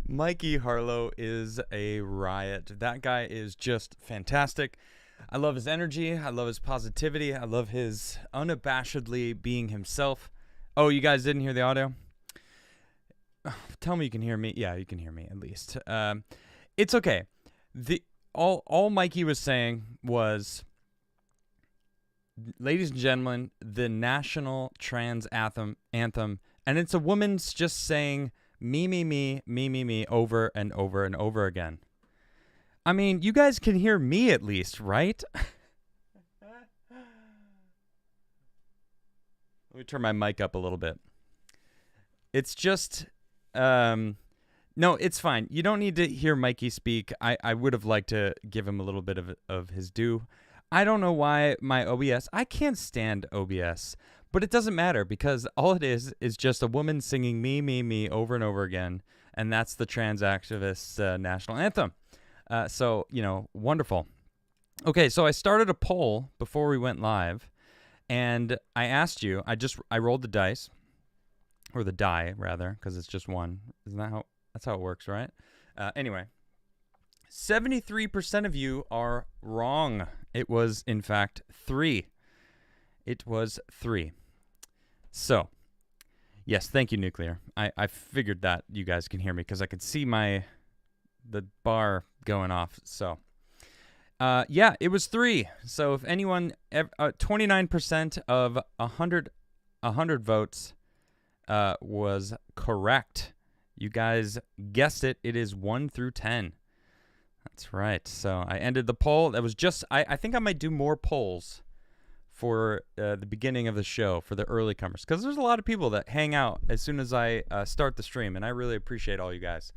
Mikey Harlow is a riot. That guy is just fantastic. I love his energy. I love his positivity. I love his unabashedly being himself. Oh, you guys didn't hear the audio? Tell me you can hear me. Yeah, you can hear me at least. It's okay. All Mikey was saying was, ladies and gentlemen, the national trans anthem, and it's a woman's just saying me, me, me, me, me, me over and over and over again. I mean, you guys can hear me at least, right? Let me turn my mic up a little bit. It's just, no, it's fine. You don't need to hear Mikey speak. I would have liked to give him a little bit of his due. I don't know why my OBS, I can't stand OBS, but it doesn't matter because all it is just a woman singing me, me, me over and over again, and that's the trans activists' national anthem. So, wonderful. Okay, so I started a poll before we went live, and I asked you, I rolled the dice, or the die, rather, because it's just one. Isn't that that's how it works, right? Anyway, 73% of you are wrong. It was, in fact, 3. It was 3. So, yes, thank you, Nuclear. I figured that you guys can hear me because I could see the bar going off. So, yeah, it was 3. So if anyone, 29% of 100 votes was correct. You guys guessed it. It is 1 through 10. That's right. So I ended the poll. That was just, I think I might do more polls for the beginning of the show for the early comers, because there's a lot of people that hang out as soon as I start the stream, and I really appreciate all you guys.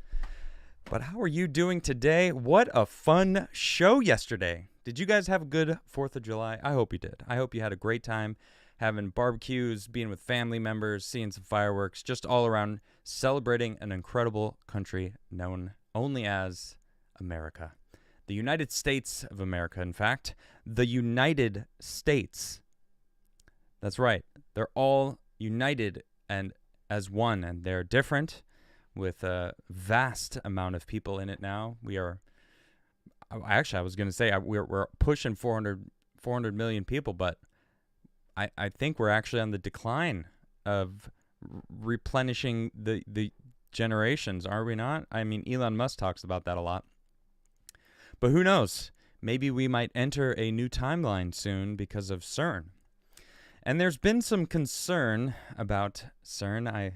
But how are you doing today? What a fun show yesterday. Did you guys have a good 4th of July? I hope you did. I hope you had a great time having barbecues, being with family members, seeing some fireworks, just all around celebrating an incredible country known only as America. The United States of America, in fact. The United States. That's right. They're all united and as one, and they're different with a vast amount of people in it now. We are, actually, I was going to say we're pushing 400 million people, but I think we're actually on the decline of replenishing the generations, are we not? I mean, Elon Musk talks about that a lot. But who knows? Maybe we might enter a new timeline soon because of CERN. And there's been some concern about CERN. I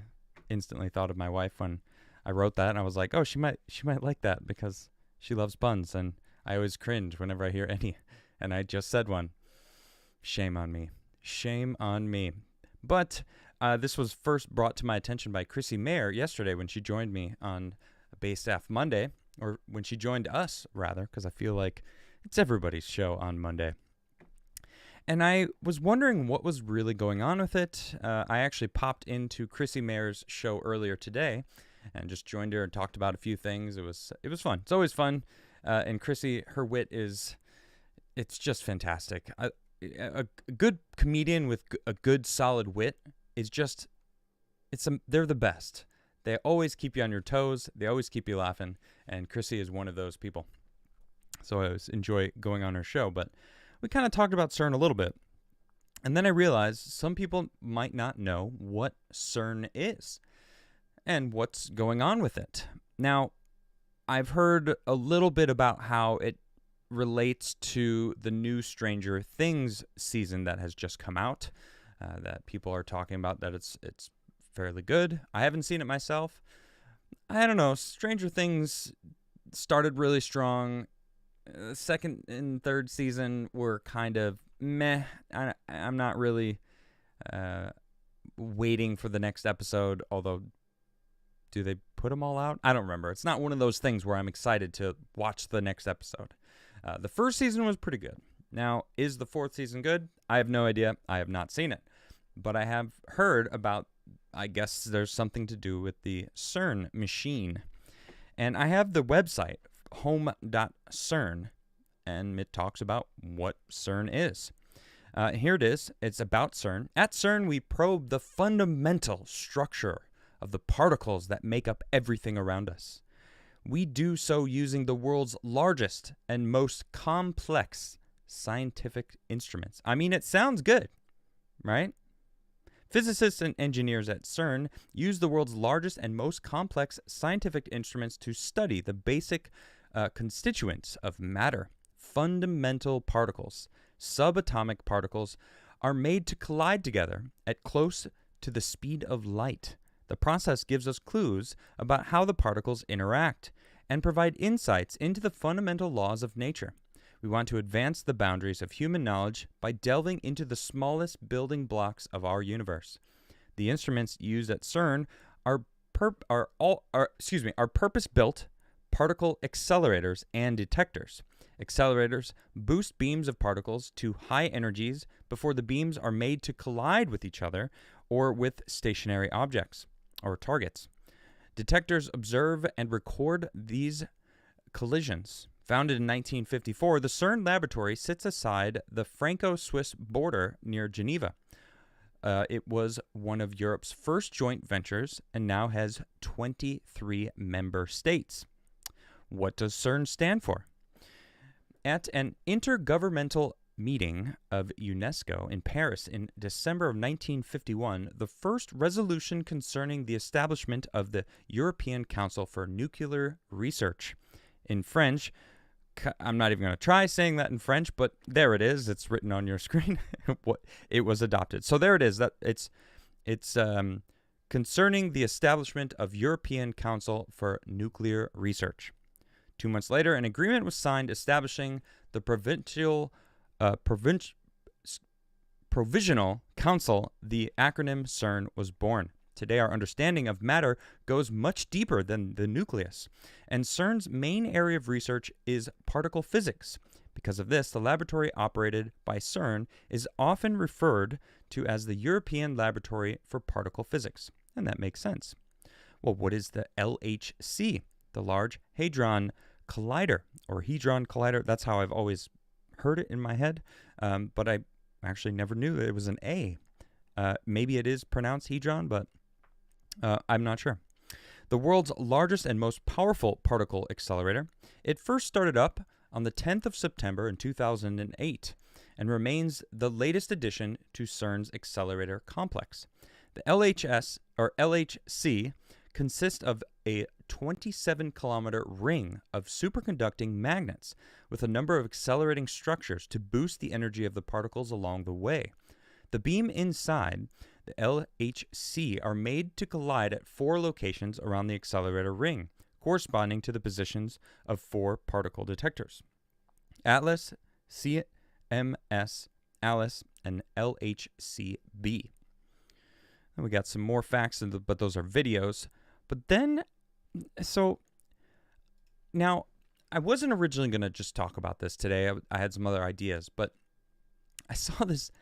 instantly thought of my wife when I wrote that, and I was like, oh, she might like that because she loves puns, and I always cringe whenever I hear any. And I just said one. Shame on me. Shame on me. But this was first brought to my attention by Chrissy Mayer yesterday when she joined me on Bay Staff Monday. Or when she joined us, rather, because I feel like it's everybody's show on Monday. And I was wondering what was really going on with it. I actually popped into Chrissy Mayer's show earlier today and just joined her and talked about a few things. It was fun. It's always fun. And Chrissy, her wit it's just fantastic. A good comedian with a good, solid wit is just, they're the best. They always keep you on your toes. They always keep you laughing. And Chrissy is one of those people. So I always enjoy going on her show. But we kind of talked about CERN a little bit. And then I realized some people might not know what CERN is and what's going on with it. Now, I've heard a little bit about how it relates to the new Stranger Things season that has just come out, that people are talking about, that it's fairly good. I haven't seen it myself. I don't know. Stranger Things started really strong. Second and third season were kind of meh. I'm not really waiting for the next episode, although do they put them all out? I don't remember. It's not one of those things where I'm excited to watch the next episode. The first season was pretty good. Now, is the 4th season good? I have no idea. I have not seen it. But I have heard about, I guess there's something to do with the CERN machine. And I have the website, home.cern, and it talks about what CERN is. Here it is. It's about CERN. At CERN, we probe the fundamental structure of the particles that make up everything around us. We do so using the world's largest and most complex scientific instruments. I mean, it sounds good, right? Physicists and engineers at CERN use the world's largest and most complex scientific instruments to study the basic constituents of matter. Fundamental particles, subatomic particles, are made to collide together at close to the speed of light. The process gives us clues about how the particles interact and provide insights into the fundamental laws of nature. We want to advance the boundaries of human knowledge by delving into the smallest building blocks of our universe. The instruments used at CERN are purpose-built particle accelerators and detectors. Accelerators boost beams of particles to high energies before the beams are made to collide with each other or with stationary objects or targets. Detectors observe and record these collisions. Founded in 1954, the CERN laboratory sits aside the Franco-Swiss border near Geneva. It was one of Europe's first joint ventures and now has 23 member states. What does CERN stand for? At an intergovernmental meeting of UNESCO in Paris in December of 1951, the first resolution concerning the establishment of the European Council for Nuclear Research. In French, I'm not even going to try saying that in French, but there it is. It's written on your screen. It was adopted. So there it is. That it's concerning the establishment of European Council for Nuclear Research. 2 months later, an agreement was signed establishing the Provisional Council. The acronym CERN was born. Today, our understanding of matter goes much deeper than the nucleus, and CERN's main area of research is particle physics. Because of this, the laboratory operated by CERN is often referred to as the European Laboratory for Particle Physics, and that makes sense. Well, what is the LHC, the Large Hadron Collider, or Hadron Collider? That's how I've always heard it in my head, but I actually never knew that it was an A. Maybe it is pronounced Hadron, but I'm not sure. The world's largest and most powerful particle accelerator. It first started up on the 10th of September in 2008 and remains the latest addition to CERN's accelerator complex. The LHC consists of a 27-kilometer ring of superconducting magnets with a number of accelerating structures to boost the energy of the particles along the way. The beam inside the LHC are made to collide at 4 locations around the accelerator ring, corresponding to the positions of 4 particle detectors: Atlas, CMS, Alice, and LHCb. And we got some more facts, but those are videos. But then, so now I wasn't originally going to just talk about this today. I had some other ideas, but I saw this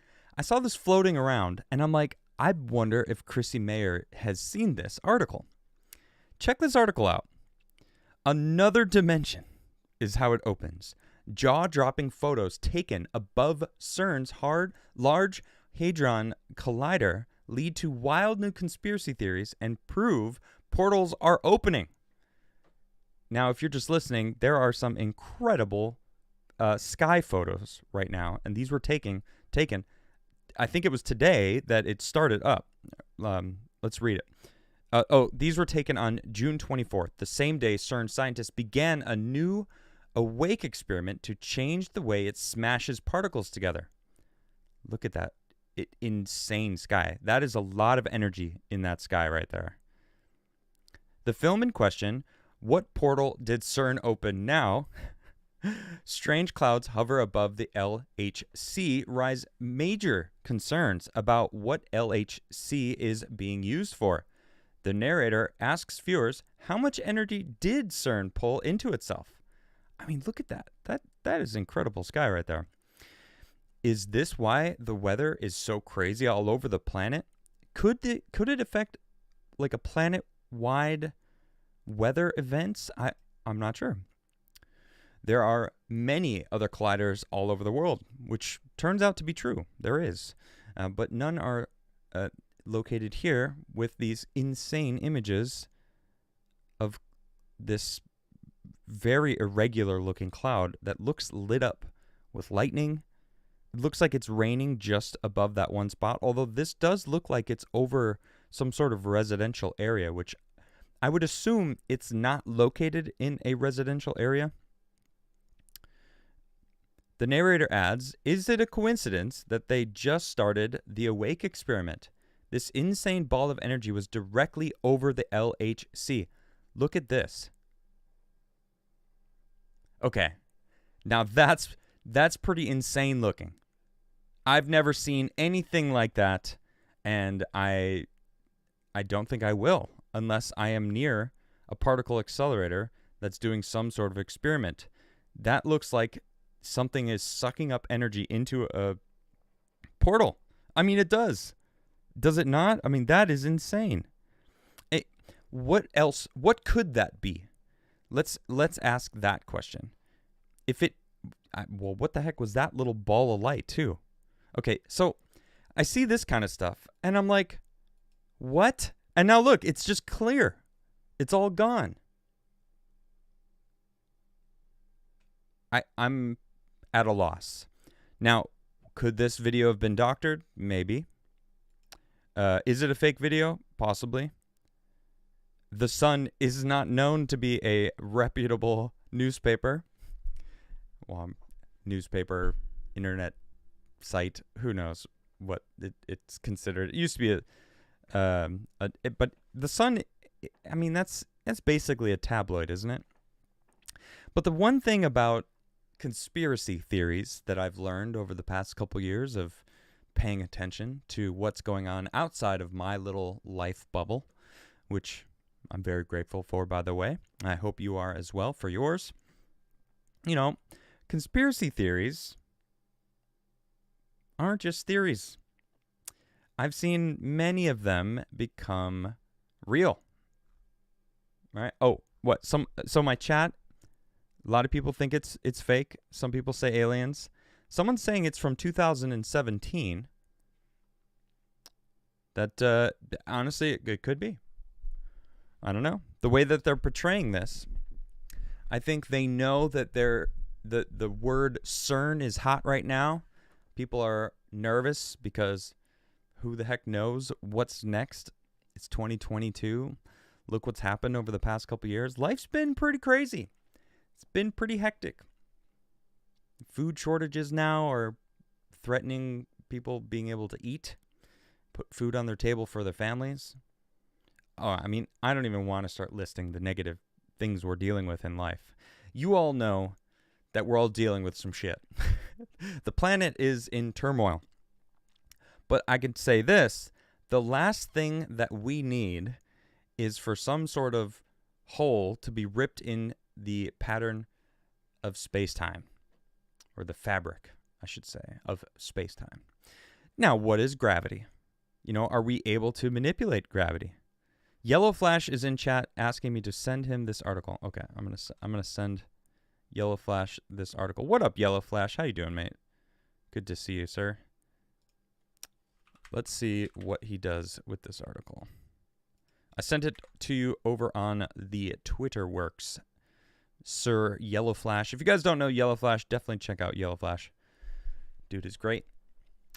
floating around, and I'm like, I wonder if Chrissy Mayer has seen this article. Check this article out. Another dimension is how it opens. Jaw-dropping photos taken above CERN's Large Hadron Collider lead to wild new conspiracy theories and prove portals are opening. Now, if you're just listening, there are some incredible sky photos right now, and these were taken. I think it was today that it started up. Let's read it. These were taken on June 24th, the same day CERN scientists began a new awake experiment to change the way it smashes particles together. Look at that insane sky. That is a lot of energy in that sky right there. The film in question, What Portal Did CERN Open Now? Strange clouds hover above the LHC, raise major concerns about what LHC is being used for. The narrator asks viewers, how much energy did CERN pull into itself? I mean, look at that. That is incredible sky right there. Is this why the weather is so crazy all over the planet? Could it affect like a planet-wide weather events? I'm not sure. There are many other colliders all over the world, which turns out to be true. There is. But none are located here with these insane images of this very irregular looking cloud that looks lit up with lightning. It looks like it's raining just above that one spot, although this does look like it's over some sort of residential area, which I would assume it's not located in a residential area. The narrator adds, "Is it a coincidence that they just started the Awake experiment? This insane ball of energy was directly over the LHC. Look at this." Okay, now that's pretty insane looking. I've never seen anything like that, and I don't think I will unless I am near a particle accelerator that's doing some sort of experiment. That looks like something is sucking up energy into a portal. I mean, it does. Does it not? I mean, that is insane. What else? What could that be? Let's ask that question. Well, what the heck was that little ball of light too? Okay, so I see this kind of stuff, and I'm like, what? And now look, it's just clear. It's all gone. I'm at a loss. Now, could this video have been doctored? Maybe. Is it a fake video? Possibly. The Sun is not known to be a reputable newspaper. Well, newspaper, internet site, who knows what it's considered. It used to be but the Sun, I mean, that's basically a tabloid, isn't it? But the one thing about conspiracy theories that I've learned over the past couple years of paying attention to what's going on outside of my little life bubble, which I'm very grateful for, by the way. I hope you are as well for yours. You know, conspiracy theories aren't just theories. I've seen many of them become real. Right? Oh, what? So my chat, a lot of people think it's fake. Some people say aliens. Someone's saying it's from 2017. That honestly, it could be. I don't know. The way that they're portraying this, I think they know that the word CERN is hot right now. People are nervous because who the heck knows what's next? It's 2022. Look what's happened over the past couple years. Life's been pretty crazy. It's been pretty hectic. Food shortages now are threatening people being able to eat, put food on their table for their families. Oh, I mean, I don't even want to start listing the negative things we're dealing with in life. You all know that we're all dealing with some shit. The planet is in turmoil. But I could say this, the last thing that we need is for some sort of hole to be ripped in the pattern of space-time, or the fabric, I should say, of space-time. Now, what is gravity? You know, are we able to manipulate gravity? Yellow Flash is in chat asking me to send him this article. Okay, I'm gonna send Yellow Flash this article. What up, Yellow Flash? How you doing, mate? Good to see you, sir. Let's see what he does with this article. I sent it to you over on the Twitter works, Sir Yellow Flash. If you guys don't know Yellow Flash, definitely check out Yellow Flash. Dude is great.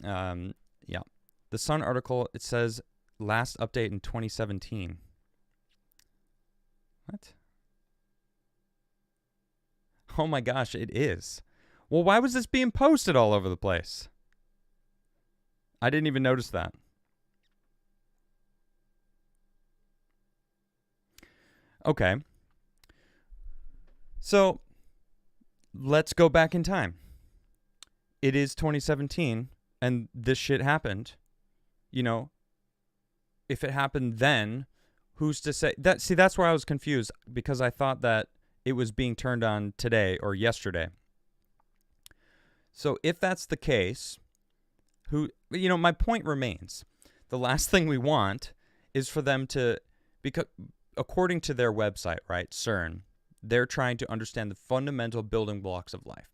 Yeah. The Sun article, it says last update in 2017. What? Oh my gosh, it is. Well, why was this being posted all over the place? I didn't even notice that. Okay. So, let's go back in time. It is 2017, and this shit happened. You know, if it happened then, who's to say that? See, that's where I was confused, because I thought that it was being turned on today or yesterday. So if that's the case, my point remains. The last thing we want is for them to, because according to their website, right, CERN, they're trying to understand the fundamental building blocks of life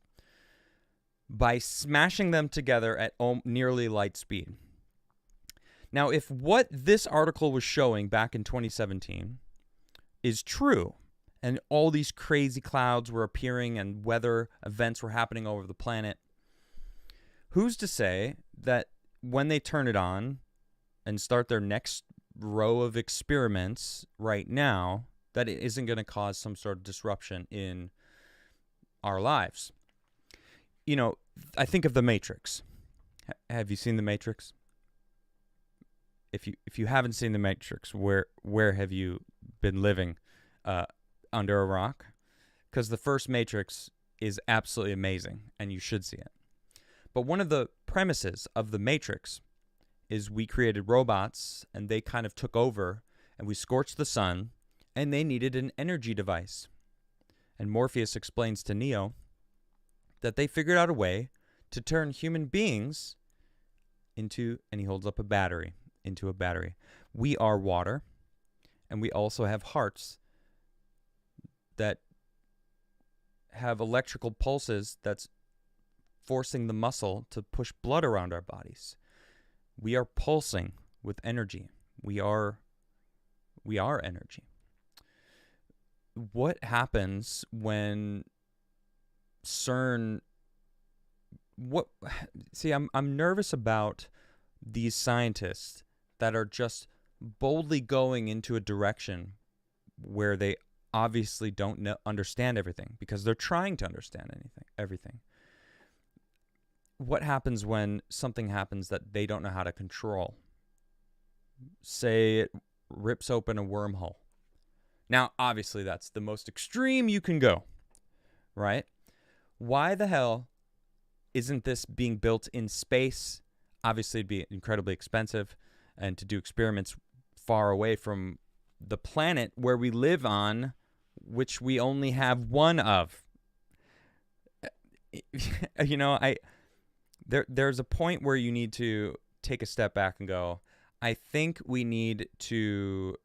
by smashing them together at nearly light speed. Now, if what this article was showing back in 2017 is true, and all these crazy clouds were appearing and weather events were happening all over the planet, who's to say that when they turn it on and start their next row of experiments right now, that it isn't going to cause some sort of disruption in our lives? You know, I think of The Matrix. Have you seen The Matrix? If you haven't seen The Matrix, where have you been living under a rock? Because the first Matrix is absolutely amazing, and you should see it. But one of the premises of The Matrix is we created robots, and they kind of took over, and we scorched the sun, and they needed an energy device. And Morpheus explains to Neo that they figured out a way to turn human beings into, and he holds up a battery, into a battery. We are water, and we also have hearts that have electrical pulses that's forcing the muscle to push blood around our bodies. We are pulsing with energy. We are energy. What happens when CERN I'm nervous about these scientists that are just boldly going into a direction where they obviously don't understand everything, because they're trying to understand everything. What happens when something happens that they don't know how to control? Say it rips open a wormhole. Now, obviously, that's the most extreme you can go, right? Why the hell isn't this being built in space? Obviously, it'd be incredibly expensive, and to do experiments far away from the planet where we live on, which we only have one of. You know, there's a point where you need to take a step back and go, I think we need to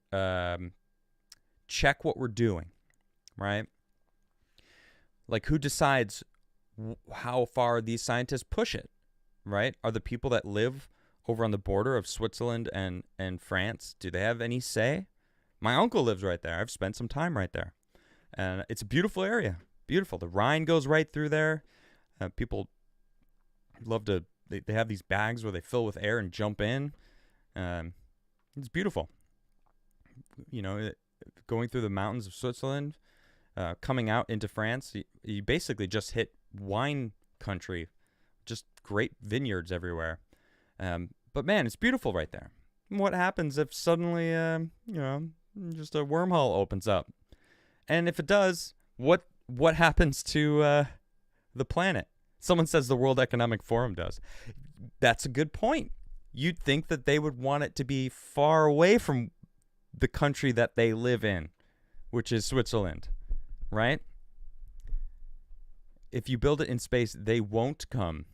check what we're doing, right? Like, who decides how far these scientists push it, right? Are the people that live over on the border of Switzerland and France, do they have any say? My uncle lives right there. I've spent some time right there. And it's a beautiful area. Beautiful. The Rhine goes right through there. People love to, they have these bags where they fill with air and jump in. It's beautiful. You know, going through the mountains of Switzerland, coming out into France, you basically just hit wine country. Just great vineyards everywhere. But man, it's beautiful right there. What happens if suddenly, just a wormhole opens up? And if it does, what happens to the planet? Someone says the World Economic Forum does. That's a good point. You'd think that they would want it to be far away from the country that they live in, which is Switzerland, right? If you build it in space, they won't come.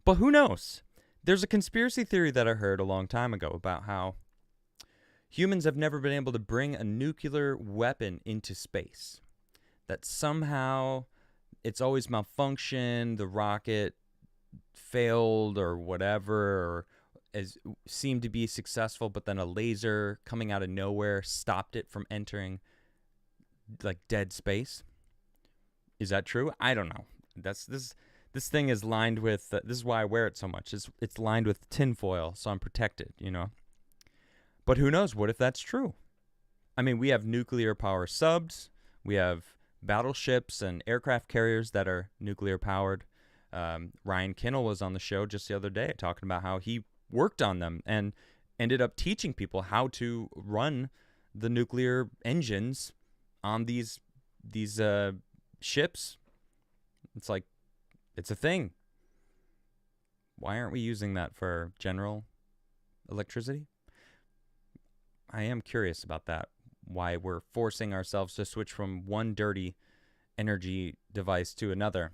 But who knows? There's a conspiracy theory that I heard a long time ago about how humans have never been able to bring a nuclear weapon into space. That somehow it's always malfunctioned, the rocket failed or whatever, or seemed to be successful, but then a laser coming out of nowhere stopped it from entering like dead space. Is that true? I don't know. This thing is lined with, this is why I wear it so much. It's lined with tinfoil, so I'm protected, you know. But who knows? What if that's true? I mean, we have nuclear power subs. We have battleships and aircraft carriers that are nuclear powered. Ryan Kinnell was on the show just the other day talking about how he worked on them and ended up teaching people how to run the nuclear engines on these ships. It's like, it's a thing. Why aren't we using that for general electricity? I am curious about that. Why we're forcing ourselves to switch from one dirty energy device to another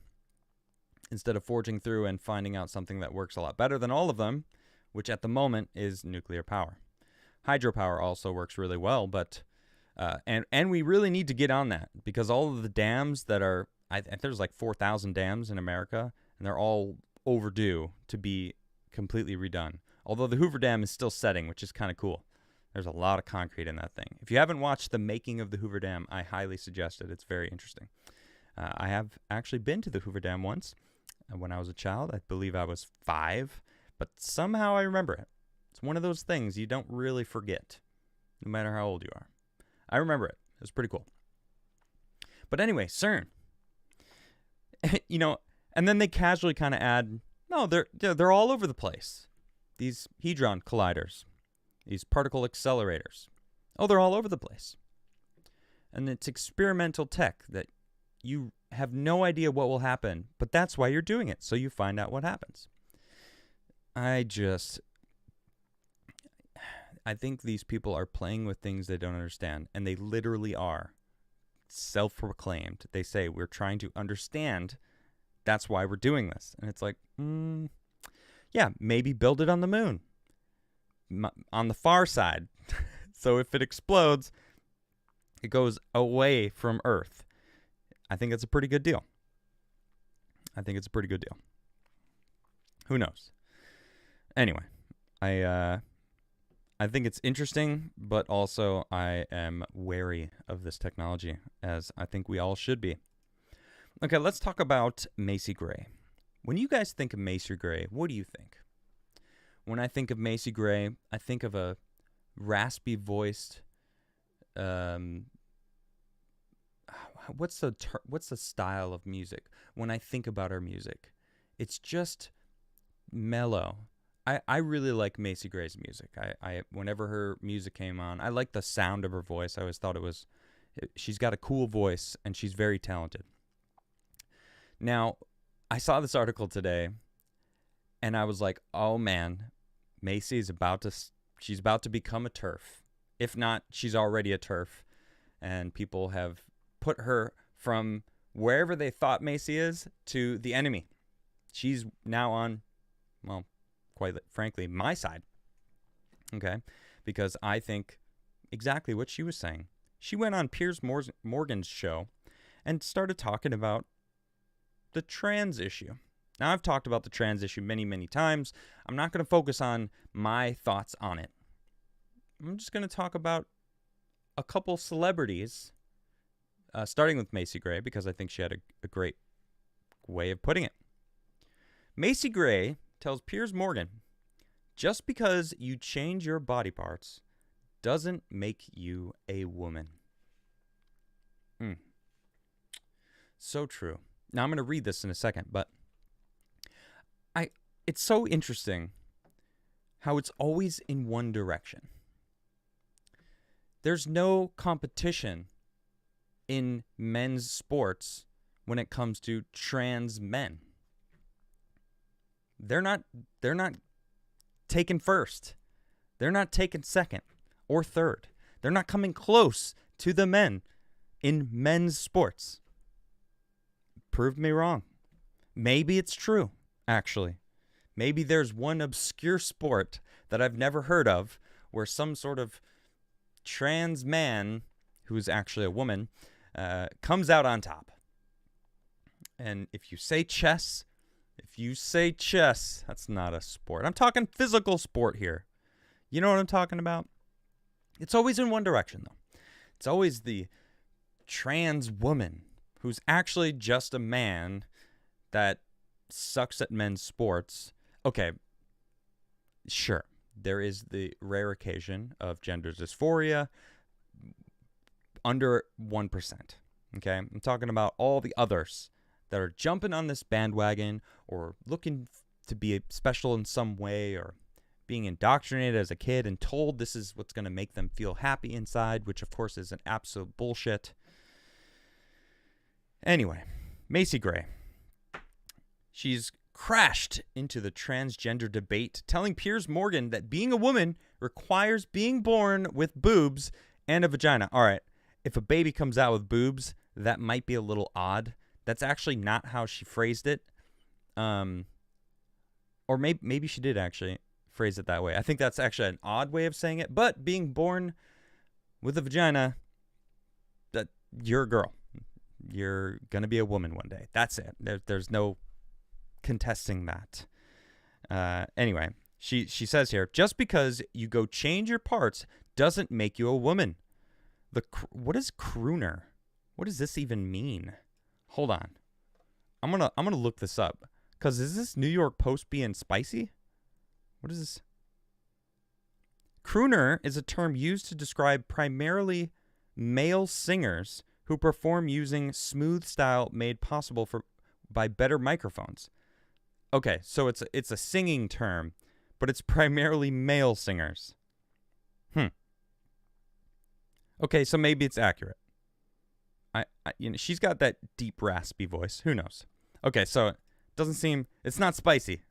instead of forging through and finding out something that works a lot better than all of them, which at the moment is nuclear power. Hydropower also works really well, but and we really need to get on that, because all of the dams that are, I think there's like 4,000 dams in America, and they're all overdue to be completely redone. Although the Hoover Dam is still setting, which is kind of cool. There's a lot of concrete in that thing. If you haven't watched the making of the Hoover Dam, I highly suggest it. It's very interesting. I have actually been to the Hoover Dam once when I was a child. I believe I was 5, but somehow I remember it. It's one of those things you don't really forget, no matter how old you are. I remember it. It was pretty cool. But anyway, CERN. And then they casually kind of add, no, they're all over the place. These hadron colliders, these particle accelerators. Oh, they're all over the place. And it's experimental tech that you have no idea what will happen, but that's why you're doing it, so you find out what happens. I think these people are playing with things they don't understand, and they literally are self-proclaimed. They say, we're trying to understand, that's why we're doing this. And it's like, yeah, maybe build it on the moon, on the far side. So if it explodes, it goes away from Earth. I think it's a pretty good deal. Who knows? Anyway, I think it's interesting, but also I am wary of this technology, as I think we all should be. Okay, let's talk about Macy Gray. When you guys think of Macy Gray, what do you think? When I think of Macy Gray, I think of a raspy-voiced, what's the style of music? When I think about her music, it's just mellow. I really like Macy Gray's music. I whenever her music came on, I like the sound of her voice. I always thought she's got a cool voice, and she's very talented. Now, I saw this article today, and I was like, oh man, Macy's she's about to become a TERF. If not, she's already a TERF, and people have put her from wherever they thought Macy is to the enemy. She's now on, well, quite frankly, my side. Okay? Because I think exactly what she was saying. She went on Piers Morgan's show and started talking about the trans issue. Now, I've talked about the trans issue many, many times. I'm not going to focus on my thoughts on it. I'm just going to talk about a couple celebrities, starting with Macy Gray, because I think she had a great way of putting it. Macy Gray tells Piers Morgan, just because you change your body parts doesn't make you a woman. So true. Now, I'm going to read this in a second, but it's so interesting how it's always in one direction. There's no competition in men's sports when it comes to trans men. They're not taken first. They're not taken second or third. They're not coming close to the men in men's sports. Prove me wrong. Maybe it's true, actually. Maybe there's one obscure sport that I've never heard of where some sort of trans man, who's actually a woman, comes out on top. And if you say chess, that's not a sport. I'm talking physical sport here. You know what I'm talking about? It's always in one direction, though. It's always the trans woman who's actually just a man that sucks at men's sports. Okay, sure. There is the rare occasion of gender dysphoria under 1%. Okay? I'm talking about all the others that are jumping on this bandwagon or looking to be special in some way or being indoctrinated as a kid and told this is what's going to make them feel happy inside, which of course is an absolute bullshit. Anyway, Macy Gray. She's crashed into the transgender debate, telling Piers Morgan that being a woman requires being born with boobs and a vagina. All right, if a baby comes out with boobs, that might be a little odd. That's actually not how she phrased it. Or maybe she did actually phrase it that way. I think that's actually an odd way of saying it. But being born with a vagina, that you're a girl. You're going to be a woman one day. That's it. There's no contesting that. Anyway, She says here, just because you go change your parts doesn't make you a woman. What is crooner? What does this even mean? Hold on. I'm gonna look this up. Cause is this New York Post being spicy? What is this? Crooner is a term used to describe primarily male singers who perform using smooth style made possible by better microphones. Okay, so it's a singing term, but it's primarily male singers. Okay, so maybe it's accurate. She's got that deep raspy voice. Who knows? Okay, so it doesn't seem, it's not spicy.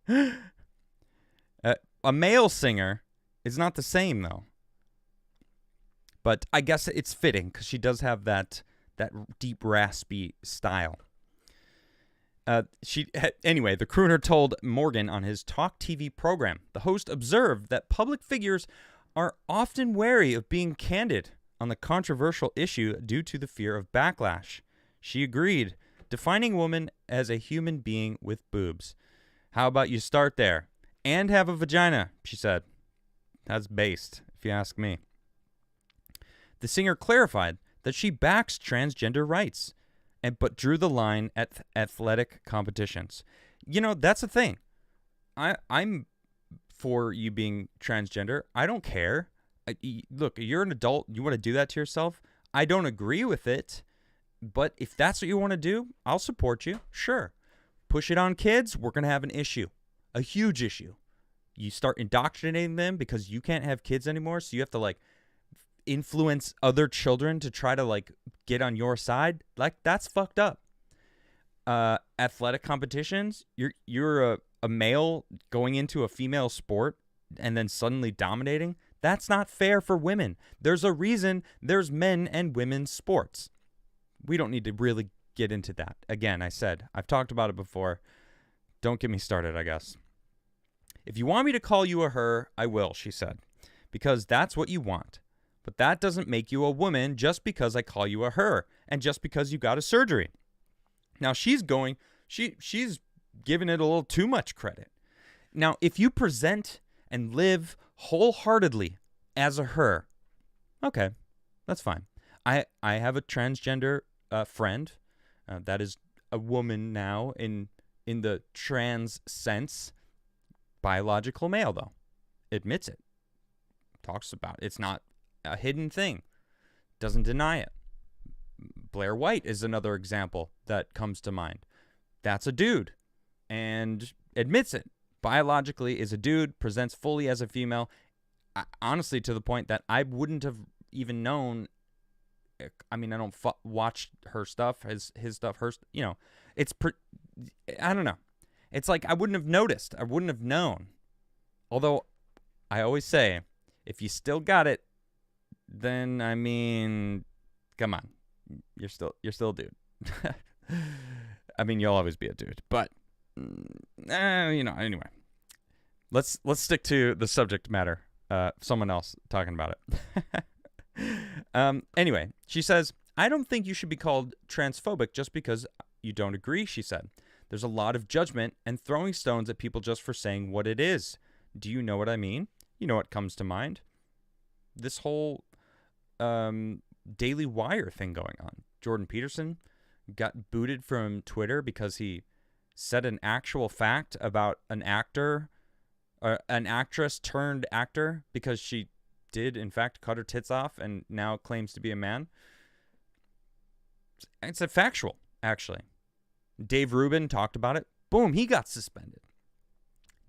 A male singer is not the same though. But I guess it's fitting because she does have that deep raspy style. Anyway, the crooner told Morgan on his Talk TV program, the host observed that public figures are often wary of being candid on the controversial issue due to the fear of backlash. She agreed, defining woman as a human being with boobs. How about you start there? And have a vagina, she said. That's based, if you ask me. The singer clarified that she backs transgender rights, but drew the line at athletic competitions. You know, that's the thing. I'm for you being transgender. I don't care. Look, you're an adult. You want to do that to yourself. I don't agree with it. But if that's what you want to do, I'll support you. Sure. Push it on kids, we're going to have an issue. A huge issue. You start indoctrinating them because you can't have kids anymore, so you have to, like, influence other children to try to, like, get on your side. Like, that's fucked up. Athletic competitions, you're a male going into a female sport and then suddenly dominating. That's not fair for women. There's a reason there's men and women's sports. We don't need to really get into that. Again, I've talked about it before. Don't get me started, I guess. If you want me to call you a her, I will, she said, because that's what you want. But that doesn't make you a woman just because I call you a her and just because you got a surgery. Now she's giving it a little too much credit. Now, if you present and live wholeheartedly as a her, okay, that's fine. I have a transgender friend that is a woman now in the trans sense. Biological male, though. Admits it. Talks about it. It's not a hidden thing. Doesn't deny it. Blair White is another example that comes to mind. That's a dude and admits it. Biologically is a dude, presents fully as a female. Honestly, to the point that I wouldn't have even known. I mean, I don't watch her stuff, his stuff, I don't know. It's like I wouldn't have noticed. I wouldn't have known. Although I always say, if you still got it, then I mean, come on, you're still a dude. I mean, you'll always be a dude, but Anyway, let's stick to the subject matter. Someone else talking about it. Anyway, she says, I don't think you should be called transphobic just because you don't agree, she said. There's a lot of judgment and throwing stones at people just for saying what it is. Do you know what I mean? You know what comes to mind? This whole Daily Wire thing going on. Jordan Peterson got booted from Twitter because he said an actual fact about an actress turned actor because she did, in fact, cut her tits off and now claims to be a man. It's a factual, actually. Dave Rubin talked about it. Boom, he got suspended.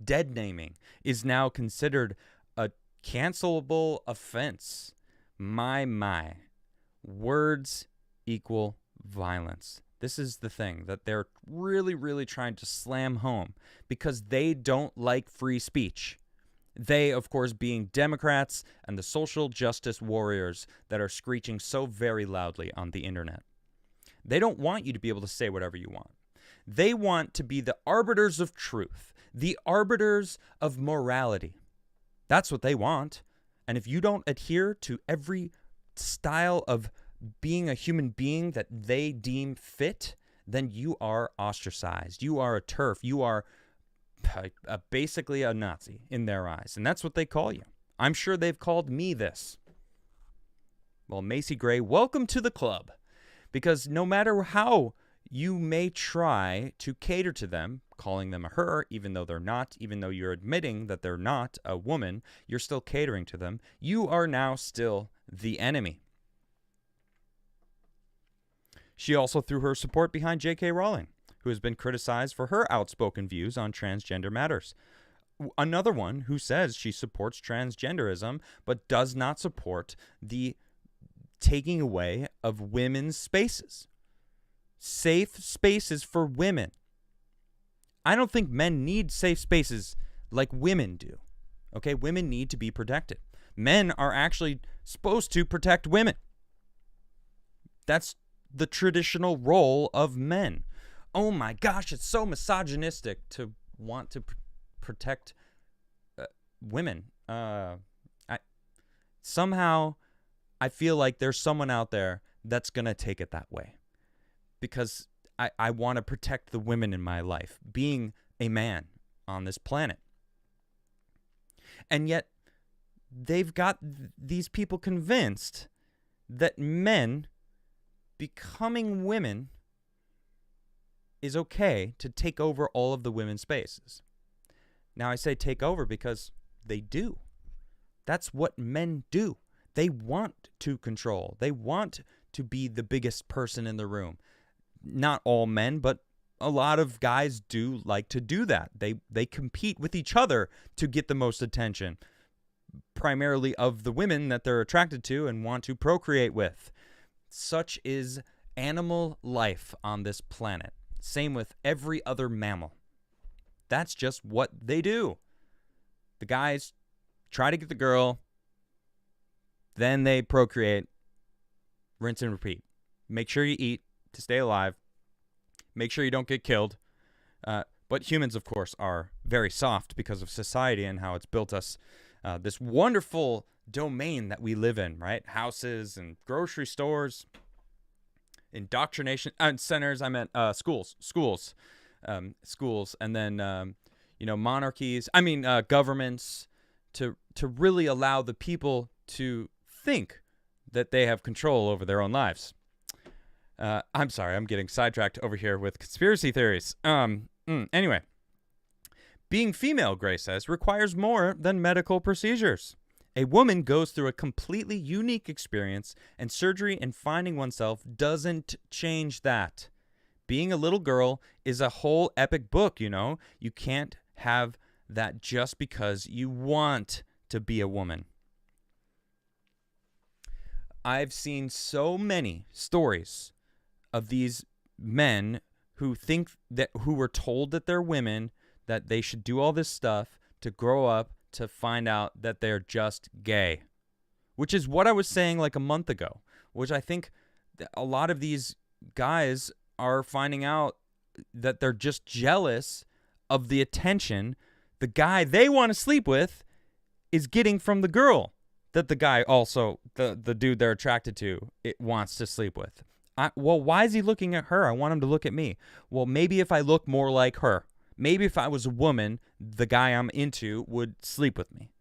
Dead naming is now considered a cancelable offense. My. Words equal violence. This is the thing that they're really, really trying to slam home because they don't like free speech. They, of course, being Democrats and the social justice warriors that are screeching so very loudly on the internet. They don't want you to be able to say whatever you want. They want to be the arbiters of truth, the arbiters of morality. That's what they want. And if you don't adhere to every style of being a human being that they deem fit, then you are ostracized. You are a TERF. You are basically a Nazi in their eyes. And that's what they call you. I'm sure they've called me this. Well, Macy Gray, welcome to the club. Because no matter how you may try to cater to them, calling them a her, even though they're not, even though you're admitting that they're not a woman, you're still catering to them. You are now still the enemy. She also threw her support behind J.K. Rowling, who has been criticized for her outspoken views on transgender matters. Another one who says she supports transgenderism, but does not support the taking away of women's spaces. Safe spaces for women. I don't think men need safe spaces like women do. Okay, women need to be protected. Men are actually supposed to protect women. That's the traditional role of men. Oh my gosh, it's so misogynistic to want to protect women. Somehow I feel like there's someone out there that's going to take it that way. Because I want to protect the women in my life, being a man on this planet. And yet, they've got these people convinced that men becoming women is okay to take over all of the women's spaces. Now, I say take over because they do. That's what men do. They want to control. They want to be the biggest person in the room. Not all men, but a lot of guys do like to do that. They compete with each other to get the most attention, primarily of the women that they're attracted to and want to procreate with. Such is animal life on this planet. Same with every other mammal. That's just what they do. The guys try to get the girl, then they procreate, rinse and repeat. Make sure you eat to stay alive. Make sure you don't get killed. But humans, of course, are very soft because of society and how it's built us this wonderful domain that we live in, right? Houses and grocery stores, indoctrination centers. I meant schools, and then monarchies. Governments to really allow the people to think that they have control over their own lives. I'm sorry, I'm getting sidetracked over here with conspiracy theories. Anyway, being female, Gray says, requires more than medical procedures. A woman goes through a completely unique experience, and surgery and finding oneself doesn't change that. Being a little girl is a whole epic book, you know. You can't have that just because you want to be a woman. I've seen so many stories of these men who were told that they're women, that they should do all this stuff to grow up to find out that they're just gay, which is what I was saying like a month ago, which I think a lot of these guys are finding out that they're just jealous of the attention the guy they want to sleep with is getting from the girl that the guy also, the dude they're attracted to, it wants to sleep with. Well, why is he looking at her? I want him to look at me. Well, maybe if I look more like her, maybe if I was a woman, the guy I'm into would sleep with me.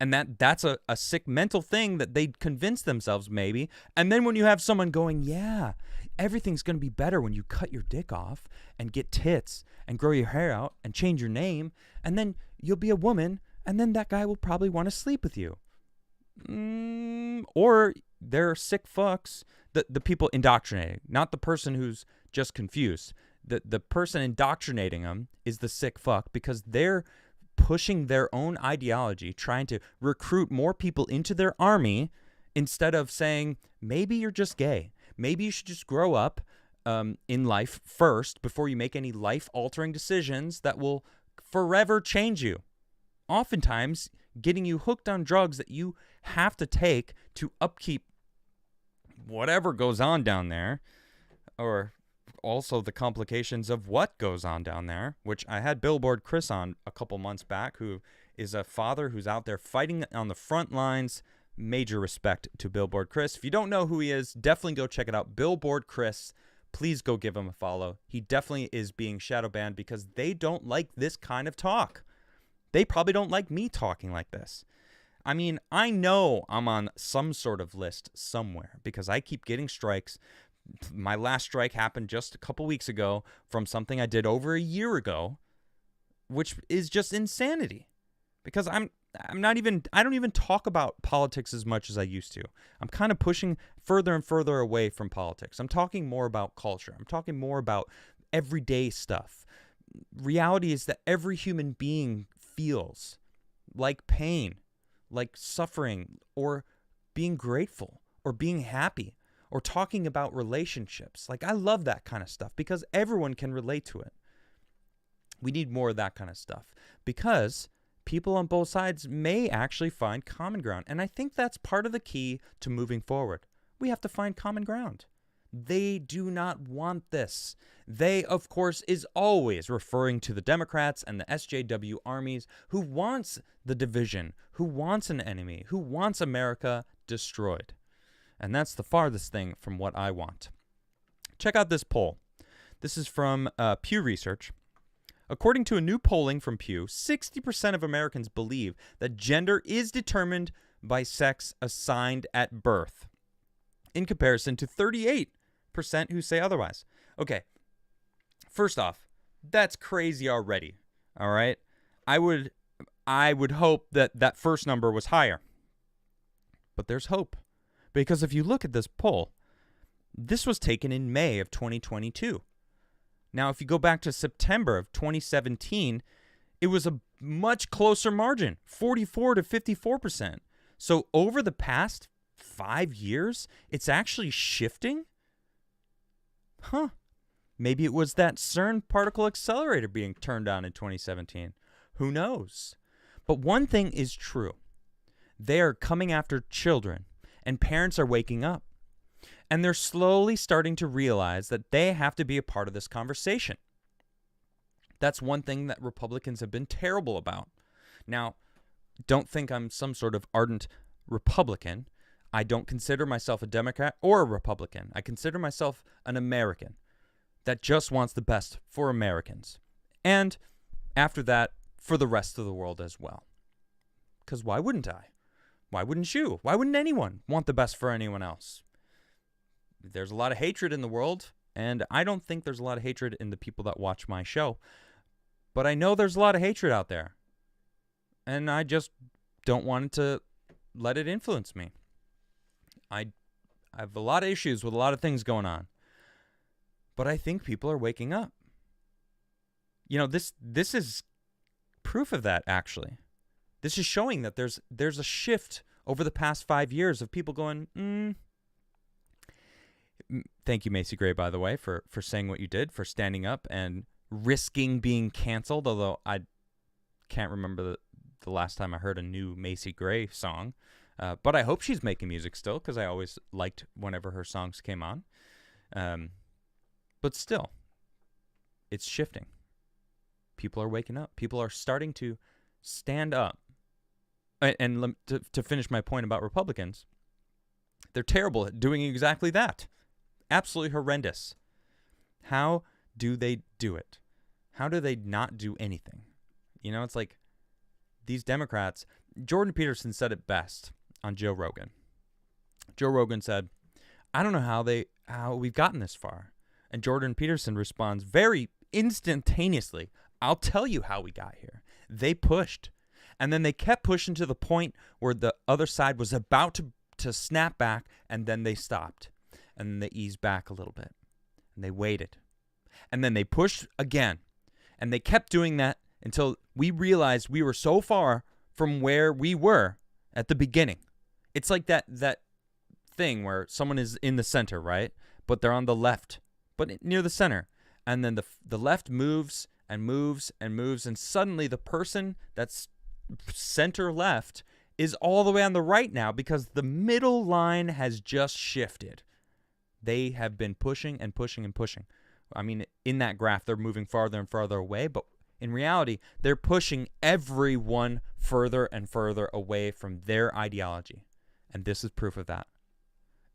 And that's a sick mental thing that they convince themselves maybe. And then when you have someone going, yeah, everything's going to be better when you cut your dick off and get tits and grow your hair out and change your name, and then you'll be a woman, and then that guy will probably want to sleep with you. Or they're sick fucks. The people indoctrinating, not the person who's just confused. The person indoctrinating them is the sick fuck because they're pushing their own ideology, trying to recruit more people into their army instead of saying, maybe you're just gay. Maybe you should just grow up in life first before you make any life-altering decisions that will forever change you. Oftentimes, getting you hooked on drugs that you have to take to upkeep whatever goes on down there, or also the complications of what goes on down there, which I had Billboard Chris on a couple months back, who is a father who's out there fighting on the front lines. Major respect to Billboard Chris. If you don't know who he is, definitely go check it out. Billboard Chris Please go give him a follow. He definitely is being shadow banned because they don't like this kind of talk. They probably don't like me talking like this. I mean, I know I'm on some sort of list somewhere because I keep getting strikes. My last strike happened just a couple weeks ago from something I did over a year ago, which is just insanity. Because I don't even talk about politics as much as I used to. I'm kind of pushing further and further away from politics. I'm talking more about culture. I'm talking more about everyday stuff. Reality is that every human being feels like pain, like suffering, or being grateful, or being happy, or talking about relationships. Like, I love that kind of stuff because everyone can relate to it. We need more of that kind of stuff because people on both sides may actually find common ground. And I think that's part of the key to moving forward. We have to find common ground. They do not want this. They, of course, is always referring to the Democrats and the SJW armies who wants the division, who wants an enemy, who wants America destroyed. And that's the farthest thing from what I want. Check out this poll. This is from Pew Research. According to a new polling from Pew, 60% of Americans believe that gender is determined by sex assigned at birth, in comparison to 38% who say otherwise. Okay, first off, that's crazy already, all right? I would hope that that first number was higher. But there's hope. Because if you look at this poll, this was taken in May of 2022. Now, if you go back to September of 2017, it was a much closer margin, 44 to 54%. So over the past 5 years, it's actually shifting? Huh. Maybe it was that CERN particle accelerator being turned on in 2017. Who knows? But one thing is true. They are coming after children, and parents are waking up. And they're slowly starting to realize that they have to be a part of this conversation. That's one thing that Republicans have been terrible about. Now, don't think I'm some sort of ardent Republican. I don't consider myself a Democrat or a Republican. I consider myself an American that just wants the best for Americans. And after that, for the rest of the world as well. Because why wouldn't I? Why wouldn't you? Why wouldn't anyone want the best for anyone else? There's a lot of hatred in the world, and I don't think there's a lot of hatred in the people that watch my show. But I know there's a lot of hatred out there. And I just don't want to let it influence me. I have a lot of issues with a lot of things going on. But I think people are waking up. You know, this is proof of that, actually. This is showing that there's a shift over the past 5 years of people going, Thank you, Macy Gray, by the way, for saying what you did, for standing up and risking being canceled, although I can't remember the last time I heard a new Macy Gray song. But I hope she's making music still, because I always liked whenever her songs came on. But still, it's shifting. People are waking up. People are starting to stand up. And to finish my point about Republicans, they're terrible at doing exactly that. Absolutely horrendous. How do they do it? How do they not do anything? You know, it's like these Democrats. Jordan Peterson said it best on Joe Rogan. Joe Rogan said, I don't know how we've gotten this far. And Jordan Peterson responds very instantaneously, I'll tell you how we got here. They pushed. And then they kept pushing to the point where the other side was about to snap back, and then they stopped. And then they eased back a little bit. And they waited. And then they pushed again. And they kept doing that until we realized we were so far from where we were at the beginning. It's like that thing where someone is in the center, right? But they're on the left, but near the center. And then the left moves and moves and moves. And suddenly the person that's center left is all the way on the right now because the middle line has just shifted. They have been pushing and pushing and pushing. I mean, in that graph, they're moving farther and farther away, but in reality, they're pushing everyone further and further away from their ideology. And this is proof of that.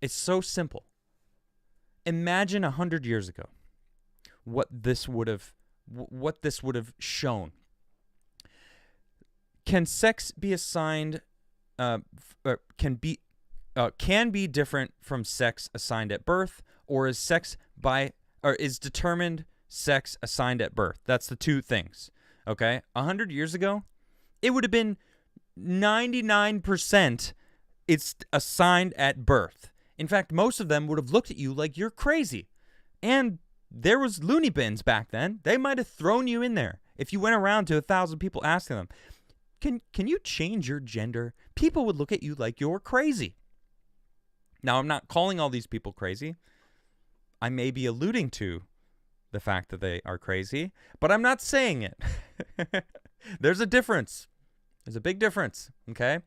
It's so simple. Imagine 100 years ago what this would have shown. Can sex be assigned can be different from sex assigned at birth, or is determined sex assigned at birth? That's the two things. Okay? 100 years ago, it would have been 99% it's assigned at birth. In fact, most of them would have looked at you like you're crazy. And there was loony bins back then. They might have thrown you in there. If you went around to 1,000 people asking them, can you change your gender? People would look at you like you're crazy. Now, I'm not calling all these people crazy. I may be alluding to the fact that they are crazy, but I'm not saying it. There's a difference. There's a big difference, okay?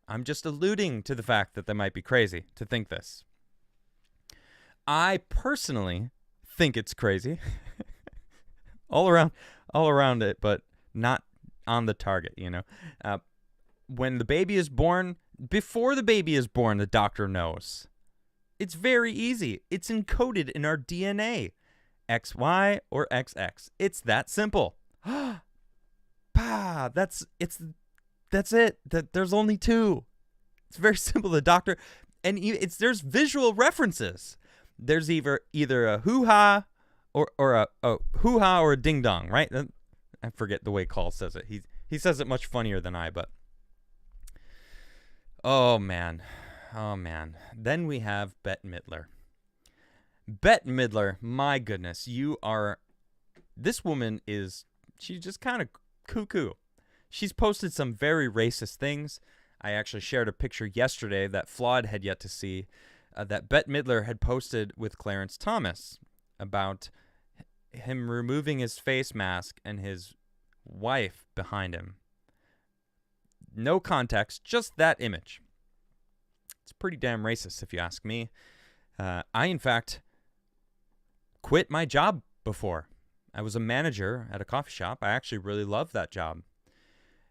I'm just alluding to the fact that they might be crazy to think this. I personally think it's crazy. all around it, but not on the target, you know. When the baby is born, before the baby is born, the doctor knows. It's very easy. It's encoded in our DNA. XY or XX. It's that simple. That's it. There's only two. It's very simple. The doctor, and there's visual references. There's either a hoo-ha or a hoo-ha or a ding-dong, right? I forget the way Call says it. He says it much funnier than I, but oh man. Then we have Bette Midler. Bette Midler, my goodness, this woman she's just kind of cuckoo. She's posted some very racist things. I actually shared a picture yesterday that Flawed had yet to see, that Bette Midler had posted with Clarence Thomas about him removing his face mask and his wife behind him. No context, just that image. It's pretty damn racist if you ask me. I, in fact, quit my job before. I was a manager at a coffee shop. I actually really loved that job.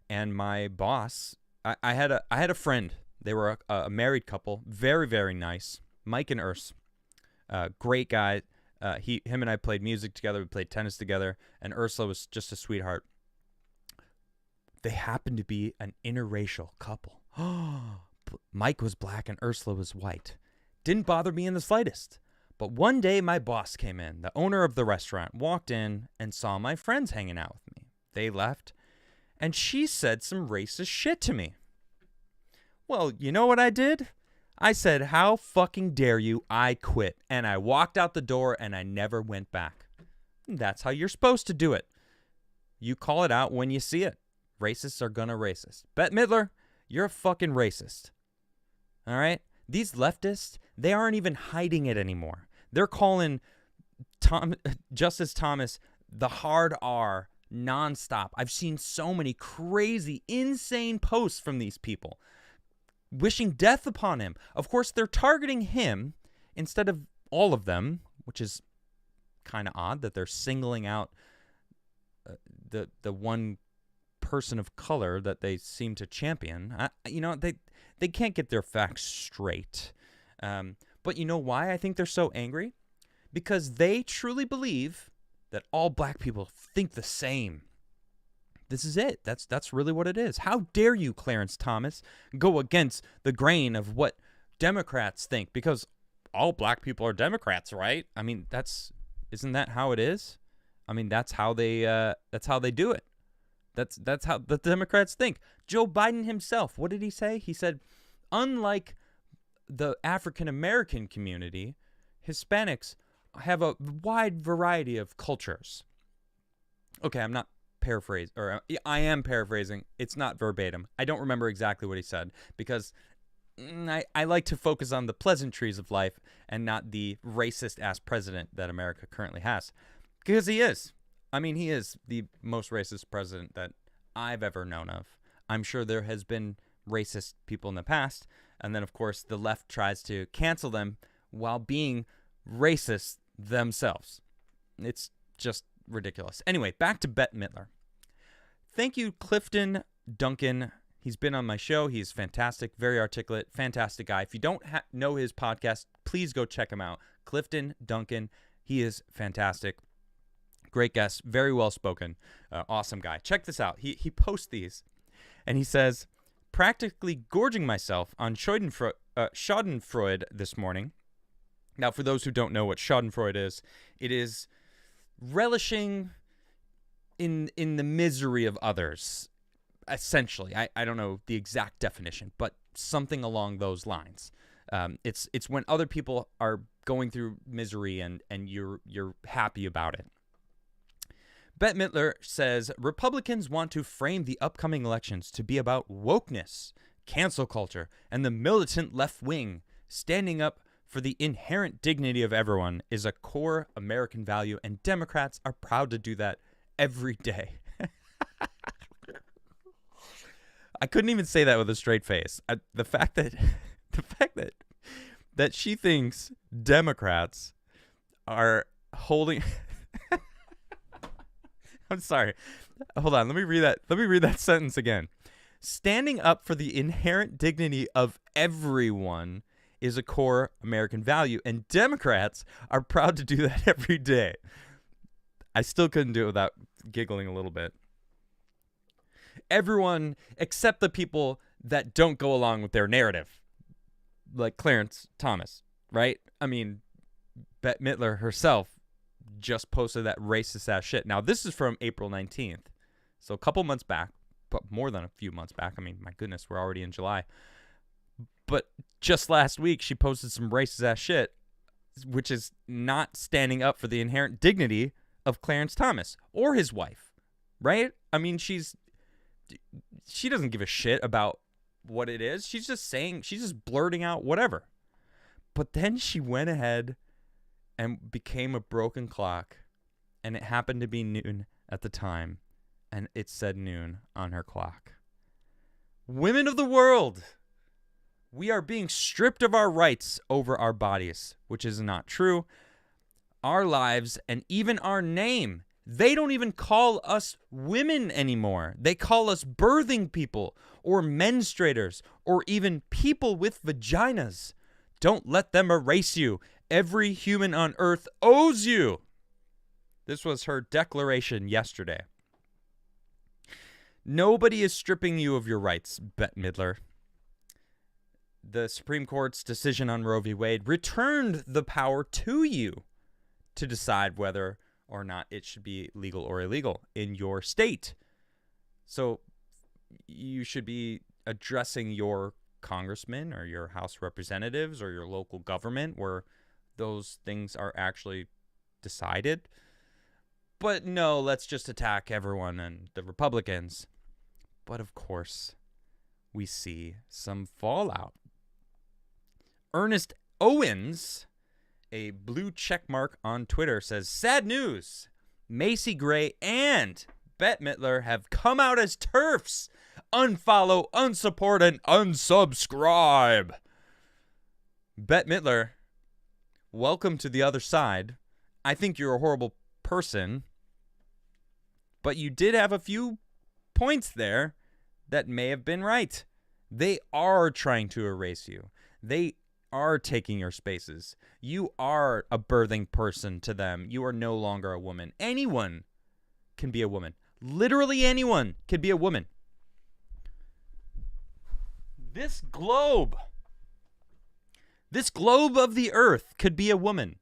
And my boss, I had a friend. They were a married couple, very, very nice. Mike and Urs, great guy. Him and I played music together. We played tennis together. And Ursula was just a sweetheart. They happened to be an interracial couple. Mike was black and Ursula was white. Didn't bother me in the slightest. But one day my boss came in. The owner of the restaurant walked in and saw my friends hanging out with me. They left, and she said some racist shit to me. Well, you know what I did? I said, how fucking dare you? I quit. And I walked out the door and I never went back. That's how you're supposed to do it. You call it out when you see it. Racists are gonna racist. Bette Midler, you're a fucking racist. All right? These leftists, they aren't even hiding it anymore. They're calling Justice Thomas the hard R nonstop. I've seen so many crazy, insane posts from these people wishing death upon him. Of course, they're targeting him instead of all of them, which is kind of odd that they're singling out the one person of color that they seem to champion. They can't get their facts straight. But you know why I think they're so angry? Because they truly believe that all black people think the same. This is it. That's really what it is. How dare you, Clarence Thomas, go against the grain of what Democrats think? Because all black people are Democrats, right? I mean, isn't that how it is? I mean, that's how they do it. That's how the Democrats think. Joe Biden himself, what did he say? He said, unlike the African American community, Hispanics have a wide variety of cultures. Okay, I'm not paraphrasing, or I am paraphrasing. It's not verbatim. I don't remember exactly what he said because I like to focus on the pleasantries of life and not the racist-ass president that America currently has. Because he is. I mean, he is the most racist president that I've ever known of. I'm sure there has been racist people in the past, and then, of course, the left tries to cancel them while being racist themselves. It's just ridiculous. Anyway, back to Bette Midler. Thank you, Clifton Duncan. He's been on my show. He's fantastic, very articulate, fantastic guy. If you don't know his podcast, please go check him out. Clifton Duncan. He is fantastic. Great guest. Very well spoken. Awesome guy. Check this out. He posts these, and he says, practically gorging myself on Schadenfreude this morning. Now, for those who don't know what Schadenfreude is, it is relishing in the misery of others, essentially. I don't know the exact definition, but something along those lines. It's when other people are going through misery and you're happy about it. Bette Midler says, Republicans want to frame the upcoming elections to be about wokeness, cancel culture, and the militant left wing. Standing up for the inherent dignity of everyone is a core American value, and Democrats are proud to do that every day. I couldn't even say that with a straight face. The fact that she thinks Democrats are holding... I'm sorry. Hold on. Let me read that sentence again. Standing up for the inherent dignity of everyone is a core American value, and Democrats are proud to do that every day. I still couldn't do it without giggling a little bit. Everyone except the people that don't go along with their narrative, like Clarence Thomas, right? I mean, Bette Midler herself just posted that racist ass shit. Now, this is from April 19th, so a couple months back, but more than a few months back. I mean, my goodness, we're already in July. But just last week, she posted some racist ass shit, which is not standing up for the inherent dignity of Clarence Thomas or his wife, right? I mean, she doesn't give a shit about what it is. She's just blurting out whatever. But then she went ahead and became a broken clock, and it happened to be noon at the time, and it said noon on her clock. Women of the world, we are being stripped of our rights over our bodies, which is not true. Our lives and even our name, they don't even call us women anymore. They call us birthing people or menstruators or even people with vaginas. Don't let them erase you. Every human on earth owes you. This was her declaration yesterday. Nobody is stripping you of your rights, Bette Midler. The Supreme Court's decision on Roe v. Wade returned the power to you to decide whether or not it should be legal or illegal in your state. So you should be addressing your congressman or your House representatives or your local government where those things are actually decided. But no, let's just attack everyone and the Republicans. But of course, we see some fallout. Ernest Owens, a blue check mark on Twitter, says, sad news. Macy Gray and Bette Midler have come out as TERFs. Unfollow, unsupport, and unsubscribe. Bette Midler, welcome to the other side. I think you're a horrible person, but you did have a few points there that may have been right. They are trying to erase you. They are taking your spaces. You are a birthing person to them. You are no longer a woman. Anyone can be a woman. Literally anyone can be a woman. This globe of the earth could be a woman.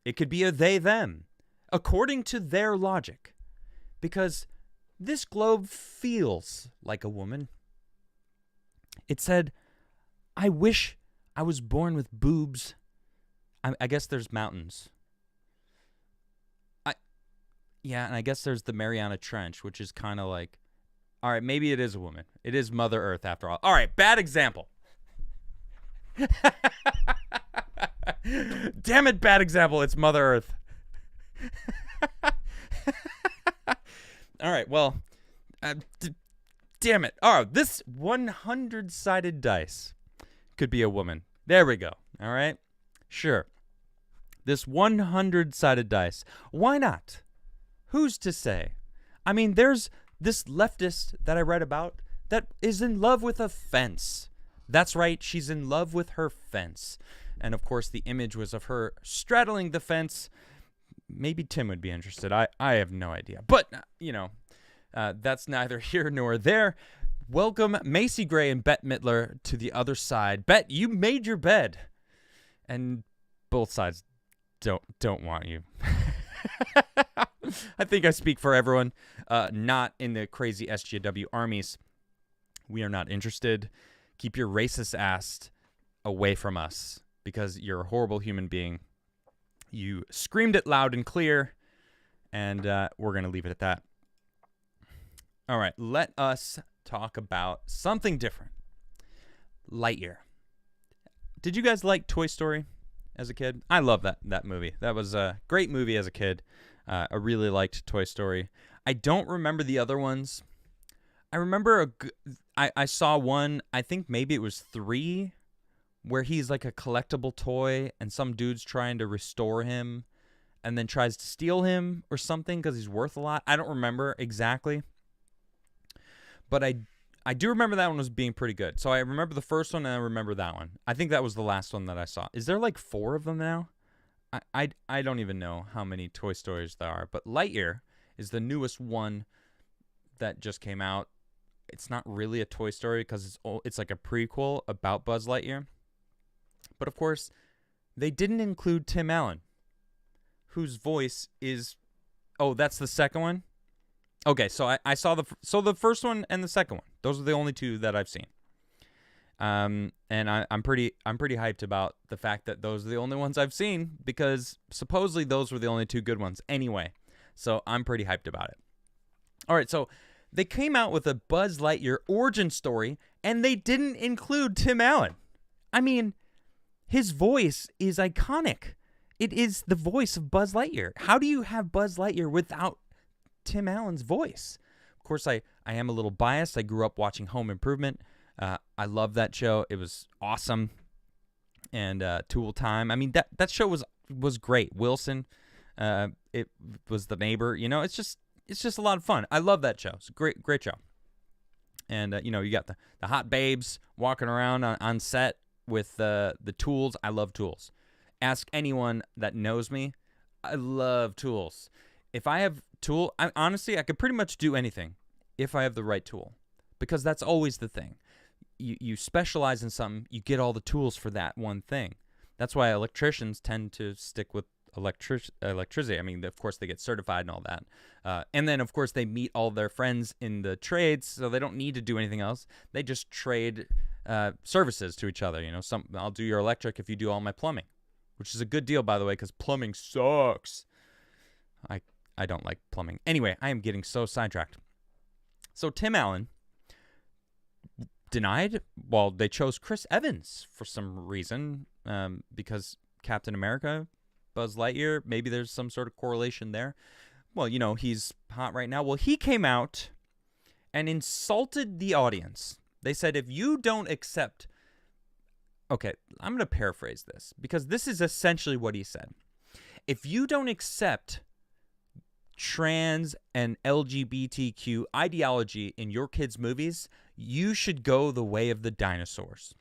It could be a they, them, according to their logic. Because this globe feels like a woman. It said, I wish I was born with boobs. I guess there's mountains. And I guess there's the Mariana Trench, which is kind of like, all right, maybe it is a woman. It is Mother Earth after all. All right, bad example. Damn it, bad example. It's Mother Earth. All right, well, damn it. Oh, this 100-sided dice could be a woman. There we go. All right, sure. This 100-sided dice. Why not? Who's to say? I mean, there's this leftist that I read about that is in love with a fence. That's right, she's in love with her fence. And of course, the image was of her straddling the fence. Maybe Tim would be interested. I have no idea. But, that's neither here nor there. Welcome Macy Gray and Bette Midler to the other side. Bet, you made your bed. And both sides don't want you. I think I speak for everyone. Not in the crazy SJW armies. We are not interested. Keep your racist ass away from us because you're a horrible human being. You screamed it loud and clear, and we're going to leave it at that. All right, let us talk about something different. Lightyear. Did you guys like Toy Story as a kid? I love that movie. That was a great movie as a kid. I really liked Toy Story. I don't remember the other ones. I remember I saw one, I think maybe it was 3, where he's like a collectible toy and some dude's trying to restore him and then tries to steal him or something because he's worth a lot. I don't remember exactly. But I do remember that one was being pretty good. So I remember the first one and I remember that one. I think that was the last one that I saw. Is there like 4 of them now? I don't even know how many Toy Stories there are. But Lightyear is the newest one that just came out. It's not really a Toy Story because it's like a prequel about Buzz Lightyear. But of course, they didn't include Tim Allen, whose voice is... Oh, that's the second one? Okay, so I saw the first one and the second one. Those are the only 2 that I've seen. And I'm pretty hyped about the fact that those are the only ones I've seen because supposedly those were the only 2 good ones anyway. So I'm pretty hyped about it. All right, so they came out with a Buzz Lightyear origin story and they didn't include Tim Allen. I mean, his voice is iconic. It is the voice of Buzz Lightyear. How do you have Buzz Lightyear without Tim Allen's voice? Of course, I am a little biased. I grew up watching Home Improvement. I love that show. It was awesome. And Tool Time. I mean, that show was great. Wilson, it was the neighbor. You know, it's just a lot of fun. I love that show. It's a great show. And you got the hot babes walking around on set with the tools. I love tools. Ask anyone that knows me. I love tools. If I have tool, honestly, I could pretty much do anything if I have the right tool, because that's always the thing. You specialize in something, you get all the tools for that one thing. That's why electricians tend to stick with electricity. I mean, of course, they get certified and all that. And then, of course, they meet all their friends in the trades, so they don't need to do anything else. They just trade services to each other. You know, I'll do your electric if you do all my plumbing, which is a good deal, by the way, because plumbing sucks. I don't like plumbing. Anyway, I am getting so sidetracked. So Tim Allen denied. Well, they chose Chris Evans for some reason, because Captain America, Buzz Lightyear, maybe there's some sort of correlation there. Well, he's hot right now. Well, he came out and insulted the audience. They said, if you don't accept... Okay, I'm going to paraphrase this, because this is essentially what he said. If you don't accept trans and LGBTQ ideology in your kids' movies, you should go the way of the dinosaurs.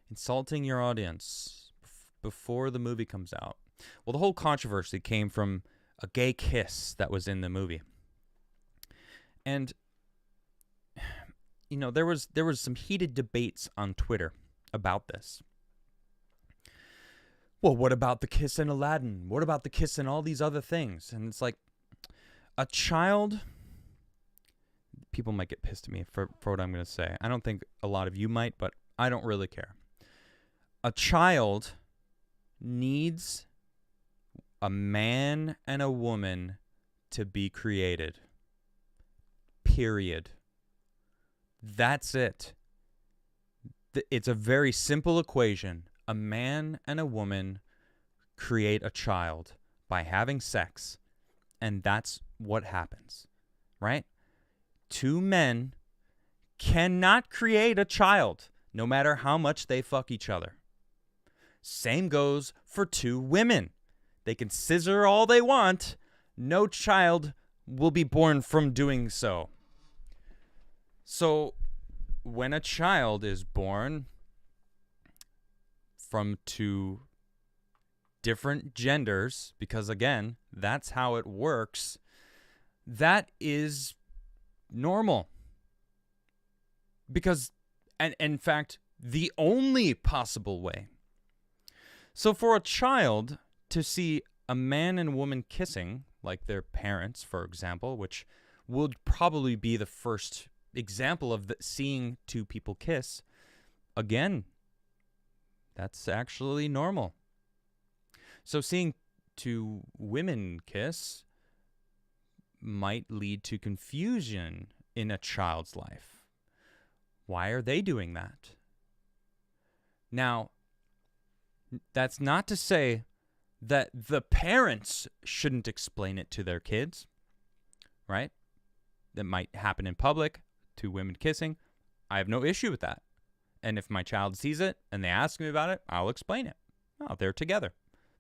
Insulting your audience before the movie comes out. Well, the whole controversy came from a gay kiss that was in the movie. And there was some heated debates on Twitter about this. Well, what about the kiss in Aladdin? What about the kiss in all these other things? And it's like, a child... People might get pissed at me for what I'm going to say. I don't think a lot of you might, but I don't really care. A child needs a man and a woman to be created. Period. That's it. It's a very simple equation. A man and a woman create a child by having sex, and that's what happens, right? 2 men cannot create a child, no matter how much they fuck each other. Same goes for 2 women. They can scissor all they want. No child will be born from doing so. So, when a child is born, from two different genders, because again, that's how it works, that is normal. Because, and in fact, the only possible way. So for a child to see a man and woman kissing, like their parents, for example, which would probably be the first example of seeing two people kiss, again, that's actually normal. So seeing two women kiss might lead to confusion in a child's life. Why are they doing that? Now, that's not to say that the parents shouldn't explain it to their kids, right? That might happen in public, two women kissing. I have no issue with that. And if my child sees it and they ask me about it, I'll explain it. Oh, they're together.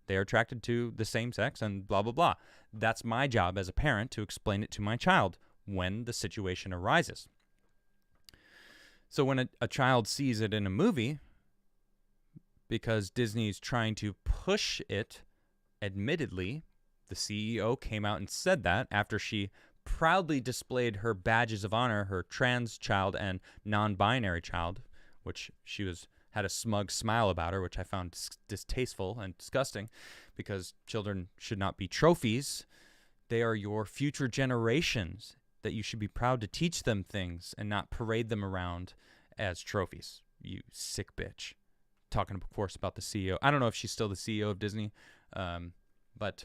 They're attracted to the same sex and blah, blah, blah. That's my job as a parent to explain it to my child when the situation arises. So when a child sees it in a movie, because Disney's trying to push it, admittedly, the CEO came out and said that after she proudly displayed her badges of honor, her trans child and non-binary child, which she had a smug smile about her, which I found distasteful and disgusting, because children should not be trophies. They are your future generations that you should be proud to teach them things and not parade them around as trophies. You sick bitch. Talking, of course, about the CEO. I don't know if she's still the CEO of Disney, but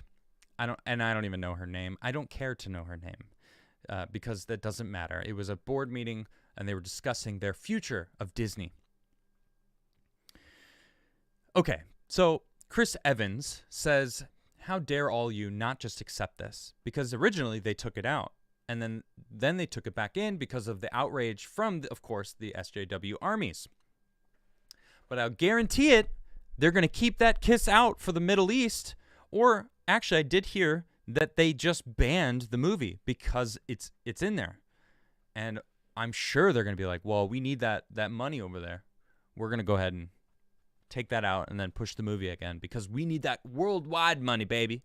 I don't even know her name. I don't care to know her name because that doesn't matter. It was a board meeting, and they were discussing their future of Disney. Okay, so Chris Evans says, "How dare all you not just accept this?" Because originally they took it out, and then they took it back in because of the outrage from, of course, the SJW armies. But I'll guarantee it, they're going to keep that kiss out for the Middle East. Or actually, I did hear that they just banned the movie because it's in there. And I'm sure they're going to be like, well, we need that money over there. We're going to go ahead and take that out and then push the movie again because we need that worldwide money, baby.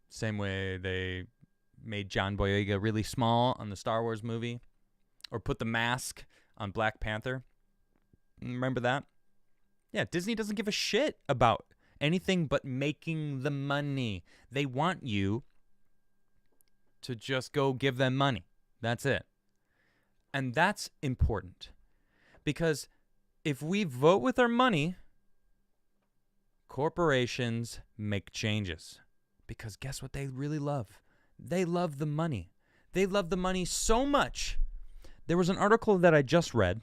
Same way they made John Boyega really small on the Star Wars movie, or put the mask on Black Panther. Remember that? Yeah, Disney doesn't give a shit about anything but making the money. They want you to just go give them money. That's it. And that's important. Because if we vote with our money, corporations make changes. Because guess what they really love? They love the money. They love the money so much. There was an article that I just read.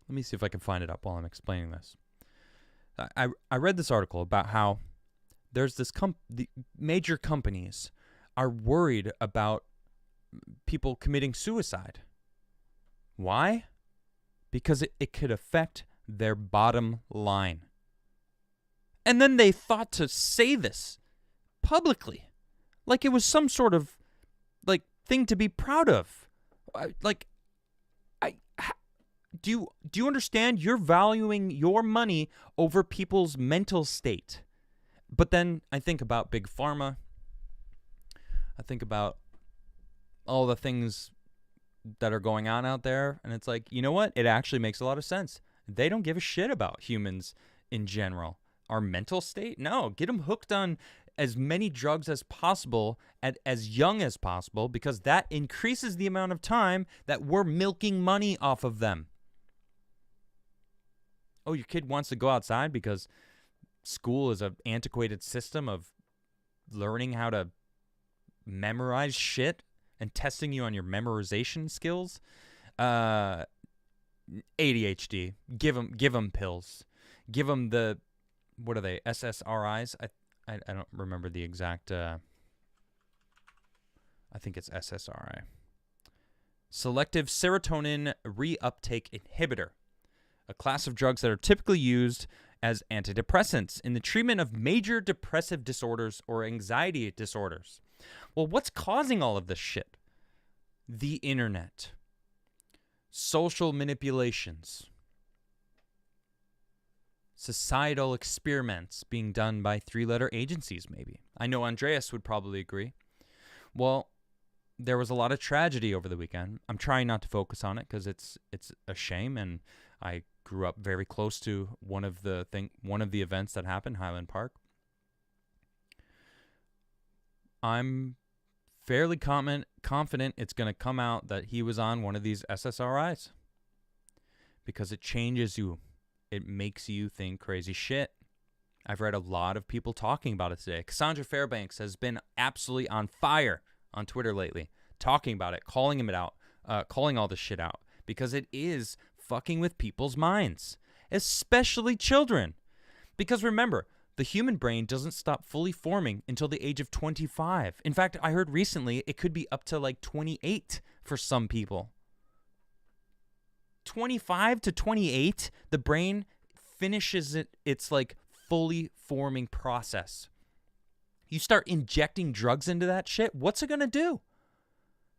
Let me see if I can find it up while I'm explaining this. I read this article about how there's the major companies are worried about people committing suicide. Why? Because it could affect their bottom line. And then they thought to say this publicly, like it was some sort of thing to be proud of. Do you understand? You're valuing your money over people's mental state. But then I think about Big Pharma. I think about all the things that are going on out there. And it's like, you know what? It actually makes a lot of sense. They don't give a shit about humans in general. Our mental state? No. Get them hooked on as many drugs as possible at as young as possible, because that increases the amount of time that we're milking money off of them. Oh, your kid wants to go outside because school is an antiquated system of learning how to memorize shit and testing you on your memorization skills. ADHD. Give them pills. Give them the, what are they? SSRIs. I don't remember the exact. I think it's SSRI. Selective serotonin reuptake inhibitor. A class of drugs that are typically used as antidepressants in the treatment of major depressive disorders or anxiety disorders. Well, what's causing all of this shit? The internet. Social manipulations. societal experiments being done by 3-letter agencies, maybe. I know Andreas would probably agree. Well, there was a lot of tragedy over the weekend. I'm trying not to focus on it because it's a shame, and I grew up very close to one of the events that happened, Highland Park. I'm fairly confident it's going to come out that he was on one of these SSRIs because it changes you. It makes you think crazy shit. I've read a lot of people talking about it today. Cassandra Fairbanks has been absolutely on fire on Twitter lately, talking about it, calling all this shit out, because it is fucking with people's minds, especially children. Because remember, the human brain doesn't stop fully forming until the age of 25. In fact, I heard recently it could be up to like 28 for some people. 25 to 28, the brain finishes its like fully forming process. You start injecting drugs into that shit, what's it going to do?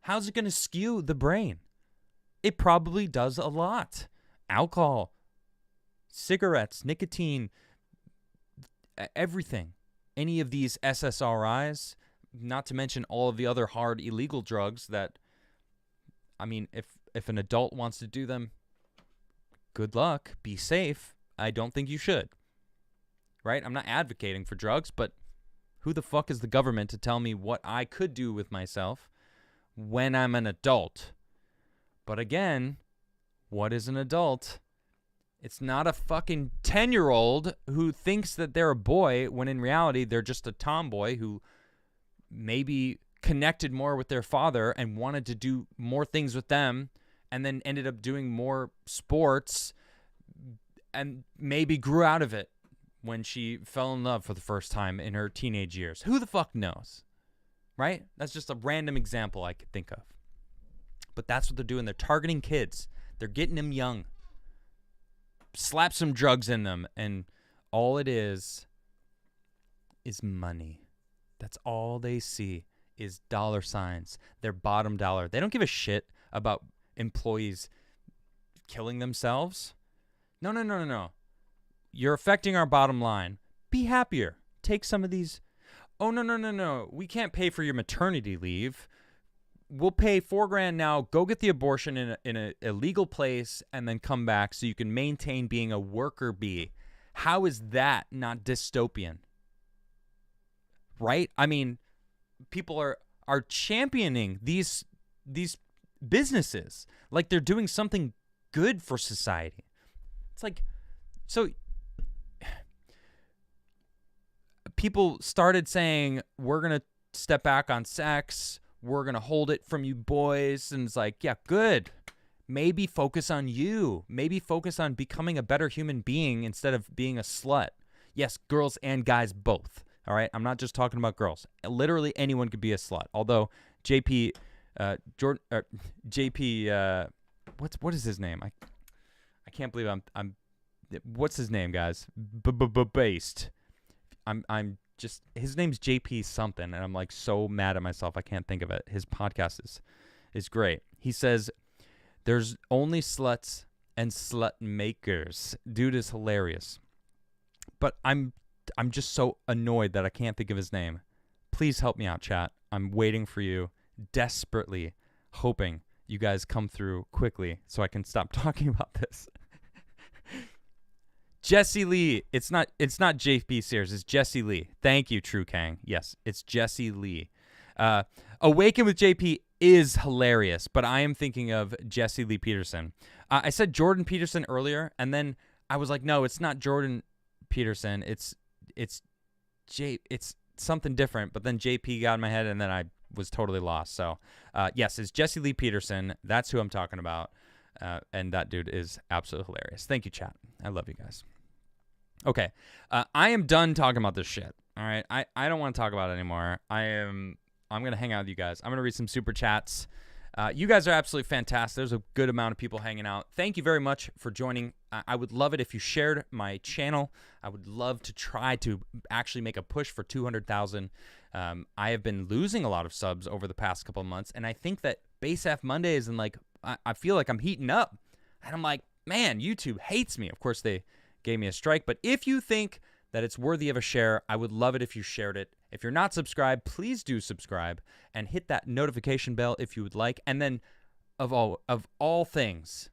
How's it going to skew the brain? It probably does a lot. Alcohol, cigarettes, nicotine, everything. Any of these SSRIs, not to mention all of the other hard illegal drugs that, I mean, if an adult wants to do them, good luck, be safe. I don't think you should. Right? I'm not advocating for drugs, but who the fuck is the government to tell me what I could do with myself when I'm an adult? But again, what is an adult? It's not a fucking 10-year-old who thinks that they're a boy when in reality they're just a tomboy who maybe connected more with their father and wanted to do more things with them and then ended up doing more sports and maybe grew out of it when she fell in love for the first time in her teenage years. Who the fuck knows? Right? That's just a random example I could think of. But that's what they're doing. They're targeting kids. They're getting them young. Slap some drugs in them, and all it is money. That's all they see is dollar signs. Their bottom dollar. They don't give a shit about employees killing themselves. No. You're affecting our bottom line. Be happier. Take some of these. Oh, no. We can't pay for your maternity leave. We'll pay $4,000 now. Go get the abortion in a illegal place and then come back so you can maintain being a worker bee. How is that not dystopian? Right? I mean, people are championing these businesses like they're doing something good for society. It's like, so people started saying, we're going to step back on sex. We're going to hold it from you boys. And it's like, yeah, good. Maybe focus on you. Maybe focus on becoming a better human being instead of being a slut. Yes, girls and guys both. All right? I'm not just talking about girls. Literally anyone could be a slut. Although JP, what is his name? I can't believe I'm what's his name, guys? Based. I'm just, his name's JP something, and I'm like so mad at myself I can't think of it. His podcast is great. He says there's only sluts and slut makers. Dude is hilarious. But I'm just so annoyed that I can't think of his name. Please help me out, chat. I'm waiting for you, desperately hoping you guys come through quickly so I can stop talking about this. Jesse Lee. It's not JP Sears. It's Jesse Lee. Thank you, True Kang. Yes, it's Jesse Lee. Awaken with JP is hilarious, but I am thinking of Jesse Lee Peterson. I said Jordan Peterson earlier, and then I was like, no, it's not Jordan Peterson. It's something different. But then JP got in my head, and then I was totally lost. So, yes, it's Jesse Lee Peterson. That's who I'm talking about. And that dude is absolutely hilarious. Thank you, chat. I love you guys. Okay. I am done talking about this shit. All right. I don't want to talk about it anymore. I'm going to hang out with you guys. I'm going to read some super chats. You guys are absolutely fantastic. There's a good amount of people hanging out. Thank you very much for joining. I would love it if you shared my channel. I would love to try to actually make a push for 200,000. I have been losing a lot of subs over the past couple of months, and I think that Base F Mondays and like I feel like I'm heating up, and I'm like, man, YouTube hates me. Of course, they gave me a strike. But if you think that it's worthy of a share, I would love it if you shared it. If you're not subscribed, please do subscribe and hit that notification bell if you would like. And then of all things,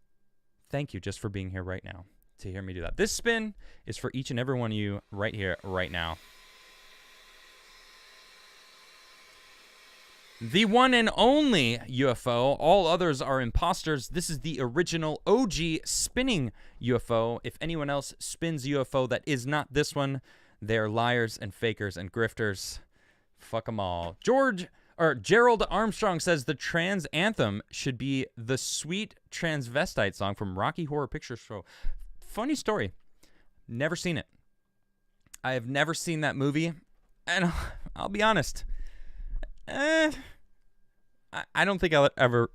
thank you just for being here right now to hear me do that. This spin is for each and every one of you right here, right now. The one and only UFO. All others are imposters. This is the original OG spinning UFO. If anyone else spins UFO that is not this one, they're liars and fakers and grifters. Fuck them all. Gerald Armstrong says the trans anthem should be the sweet transvestite song from Rocky Horror Picture Show. Funny story. Never seen it. I have never seen that movie. And I'll be honest. I don't think I'll ever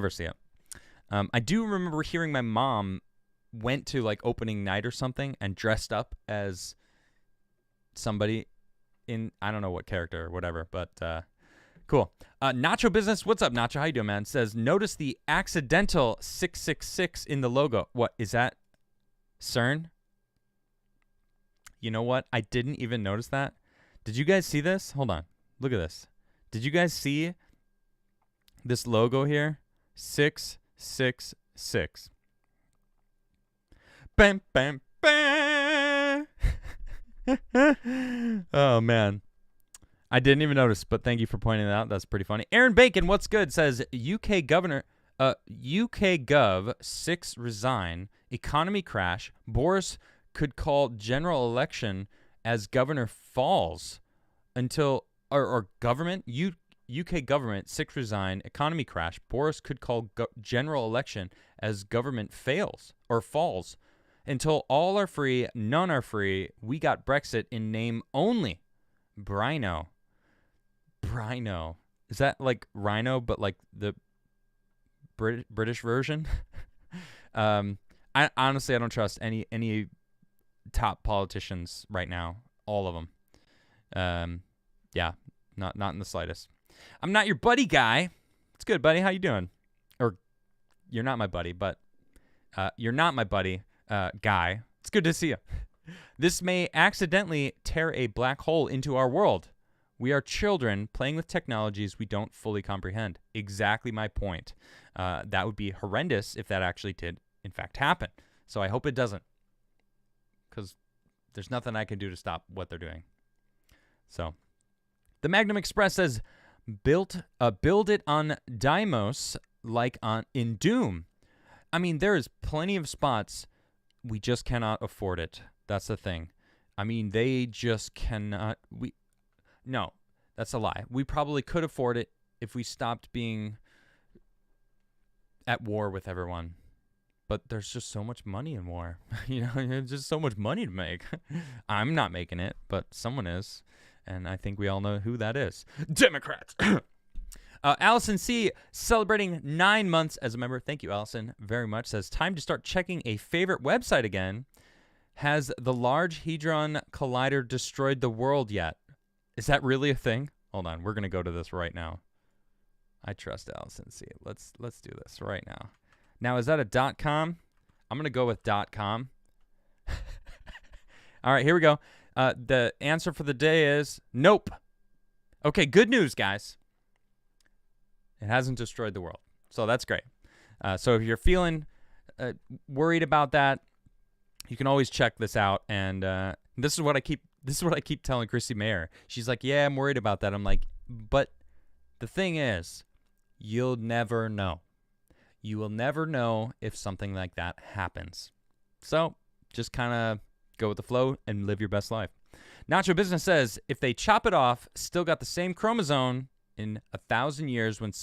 see it. I do remember hearing my mom went to like opening night or something and dressed up as somebody in, I don't know what character or whatever, but cool. Nacho Business, what's up, Nacho? How you doing, man? Says, notice the accidental 666 in the logo. What, is that CERN? You know what? I didn't even notice that. Did you guys see this? Hold on. Look at this. Did you guys see this logo here? 666. Bam, bam, bam. Oh, man. I didn't even notice, but thank you for pointing that out. That's pretty funny. Aaron Bacon, what's good? Says, UK Gov 6 resign, economy crash, Boris could call general election as governor falls until, or government, UK government 6 resign, economy crash, Boris could call general election as government fails or falls until all are free, none are free. We got Brexit in name only. Brino. Is that like Rhino, but like the British version? I honestly, I don't trust any top politicians right now. All of them. Yeah, not in the slightest. I'm not your buddy guy. It's good, buddy. How you doing? Or you're not my buddy, but you're not my buddy guy. It's good to see you. This may accidentally tear a black hole into our world. We are children playing with technologies we don't fully comprehend. Exactly my point. That would be horrendous if that actually did, in fact, happen. So I hope it doesn't, because there's nothing I can do to stop what they're doing. So, the Magnum Express says, build it on Deimos like in Doom. I mean, there is plenty of spots. We just cannot afford it. That's the thing. I mean, they just cannot. No, that's a lie. We probably could afford it if we stopped being at war with everyone. But there's just so much money in war. You know, there's just so much money to make. I'm not making it, but someone is. And I think we all know who that is. Democrats. Allison C., celebrating 9 months as a member. Thank you, Allison, very much. Says, time to start checking a favorite website again. Has the Large Hadron Collider destroyed the world yet? Is that really a thing? Hold on. We're going to go to this right now. I trust Allison C. Let's do this right now. Now, is that a .com? I'm going to go with .com. All right, here we go. The answer for the day is nope. Okay, good news, guys. It hasn't destroyed the world. So that's great. So if you're feeling worried about that, you can always check this out. And this is what I keep telling Chrissy Mayer. She's like, yeah, I'm worried about that. I'm like, but the thing is, you'll never know. You will never know if something like that happens. So just kind of go with the flow and live your best life. Nacho Business says, if they chop it off, still got the same chromosome in 1,000 years, when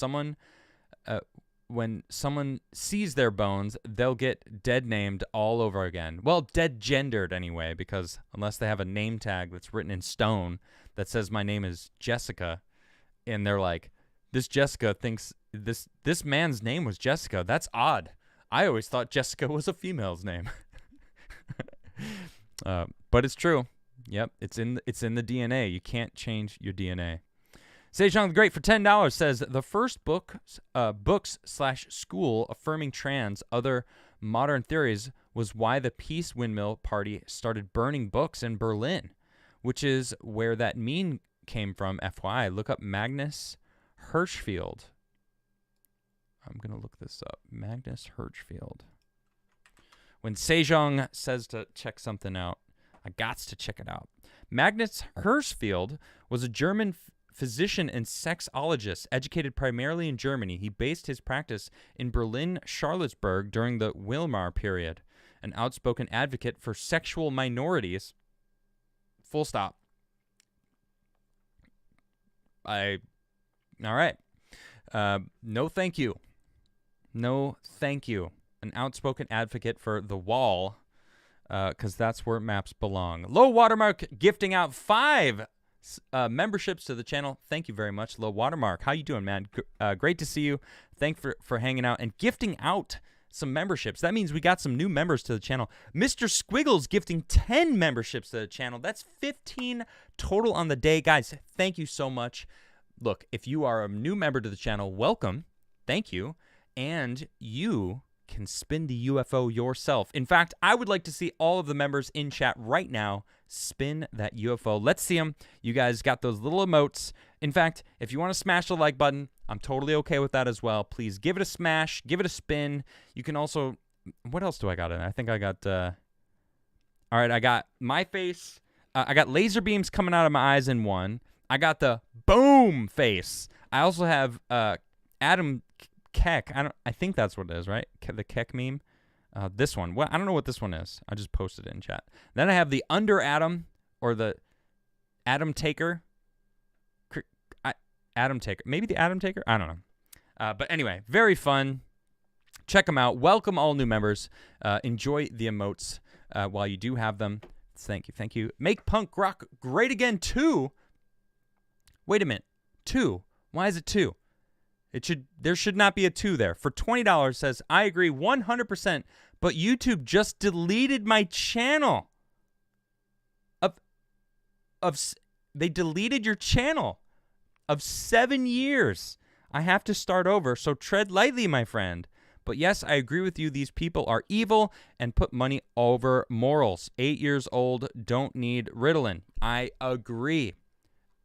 someone sees their bones, they'll get dead named all over again. Well, dead gendered anyway, because unless they have a name tag that's written in stone that says my name is Jessica, and they're like, this Jessica thinks this man's name was Jessica. That's odd. I always thought Jessica was a female's name. But it's true. Yep, it's in the DNA. You can't change your DNA. Sejong the Great for $10 says, the first books/school affirming trans other modern theories was why the Peace Windmill Party started burning books in Berlin, which is where that meme came from. FYI, look up Magnus Hirschfeld. I'm going to look this up. Magnus Hirschfeld. When Sejong says to check something out, I gots to check it out. Magnus Hirschfeld was a German physician and sexologist, educated primarily in Germany. He based his practice in Berlin-Charlottenburg during the Weimar period. An outspoken advocate for sexual minorities. Full stop. All right. No thank you. No thank you. An outspoken advocate for the wall, because that's where maps belong. Low Watermark gifting out 5 memberships to the channel. Thank you very much, Low Watermark. How you doing, man? Great to see you. Thanks for hanging out and gifting out some memberships. That means we got some new members to the channel. Mr. Squiggles gifting 10 memberships to the channel. That's 15 total on the day. Guys, thank you so much. Look, if you are a new member to the channel, welcome. Thank you. And you can spin the UFO yourself. In fact, I would like to see all of the members in chat right now spin that UFO. Let's see them. You guys got those little emotes. In fact, if you want to smash the like button, I'm totally okay with that as well. Please give it a smash, give it a spin. You can also, what else do I got in? I think I got, all right, I got my face. I got laser beams coming out of my eyes in one. I got the boom face. I also have Adam Keck. I think that's what it is, right? The Keck meme. This one. Well, I don't know what this one is. I just posted it in chat. Then I have the Under Adam, or the Adam Taker. Adam Taker. Maybe the Adam Taker? I don't know. But anyway, very fun. Check them out. Welcome all new members. Enjoy the emotes while you do have them. Thank you. Thank you. Make punk rock great again, 2. Wait a minute. 2. Why is it 2? There should not be a 2 there. For $20 says, I agree 100%, but YouTube just deleted my channel. They deleted your channel of 7 years. I have to start over, so tread lightly, my friend. But yes, I agree with you. These people are evil and put money over morals. 8 years old, don't need Ritalin. I agree.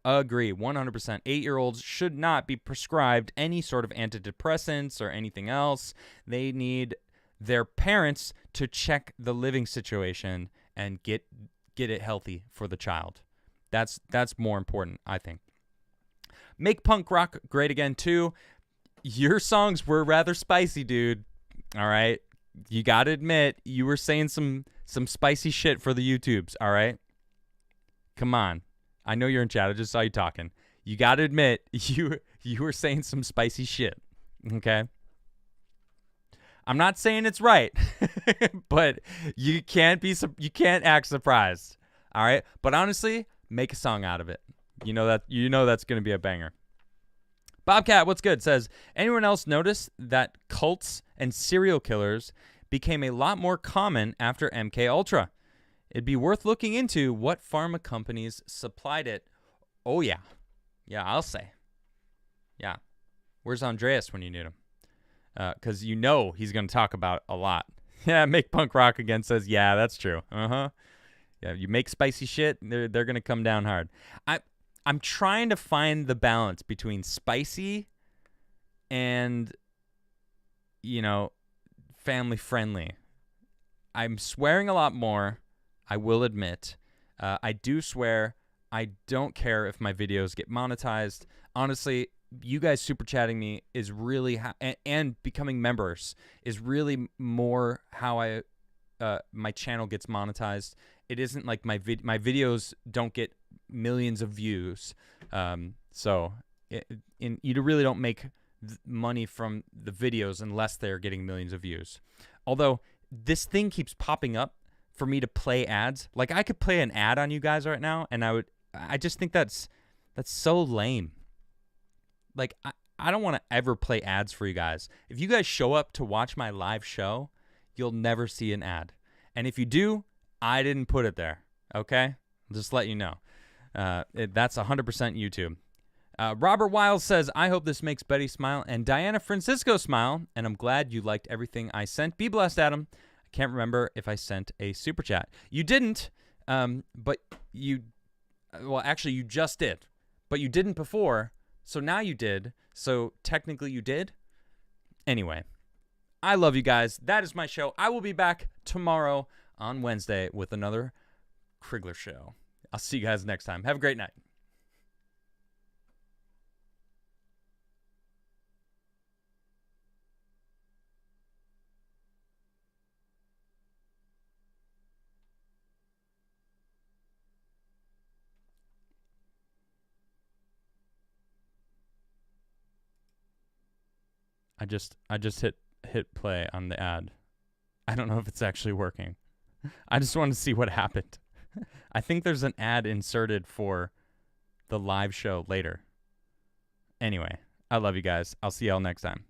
Agree, 100%. 8-year-olds should not be prescribed any sort of antidepressants or anything else. They need their parents to check the living situation and get it healthy for the child. That's more important, I think. Make punk rock great again, too. Your songs were rather spicy, dude. All right? You got to admit, you were saying some spicy shit for the YouTubes, all right? Come on. I know you're in chat. I just saw you talking. You got to admit, you were saying some spicy shit, okay? I'm not saying it's right, but you can't act surprised, all right? But honestly, make a song out of it. You know that's going to be a banger. Bobcat, what's good? Says, anyone else notice that cults and serial killers became a lot more common after MK Ultra? It'd be worth looking into what pharma companies supplied it. Oh, yeah. Yeah, I'll say. Yeah. Where's Andreas when you need him? Because you know he's going to talk about a lot. Yeah, Make Punk Rock again says, yeah, that's true. Uh-huh. Yeah, you make spicy shit, they're going to come down hard. I'm trying to find the balance between spicy and, family friendly. I'm swearing a lot more. I will admit, I do swear. I don't care if my videos get monetized. Honestly, you guys super chatting me is really and becoming members is really more how my channel gets monetized. It isn't like my videos don't get millions of views. So you really don't make money from the videos unless they're getting millions of views. Although this thing keeps popping up for me to play ads. Like, I could play an ad on you guys right now, and I just think that's so lame. Like, I don't want to ever play ads for you guys. If you guys show up to watch my live show, you'll never see an ad. And if you do, I didn't put it there, okay? I'll just let you know. That's 100% YouTube. Robert Wiles says, I hope this makes Betty smile and Diana Francisco smile, and I'm glad you liked everything I sent. Be blessed, Adam. I Can't remember if I sent a super chat. You didn't, but you, well, actually, you just did. But you didn't before, so now you did. So technically you did. Anyway, I love you guys. That is my show. I will be back tomorrow on Wednesday with another Crigler show. I'll see you guys next time. Have a great night. I just hit play on the ad. I don't know if it's actually working. I just want to see what happened. I think there's an ad inserted for the live show later. Anyway, I love you guys. I'll see y'all next time.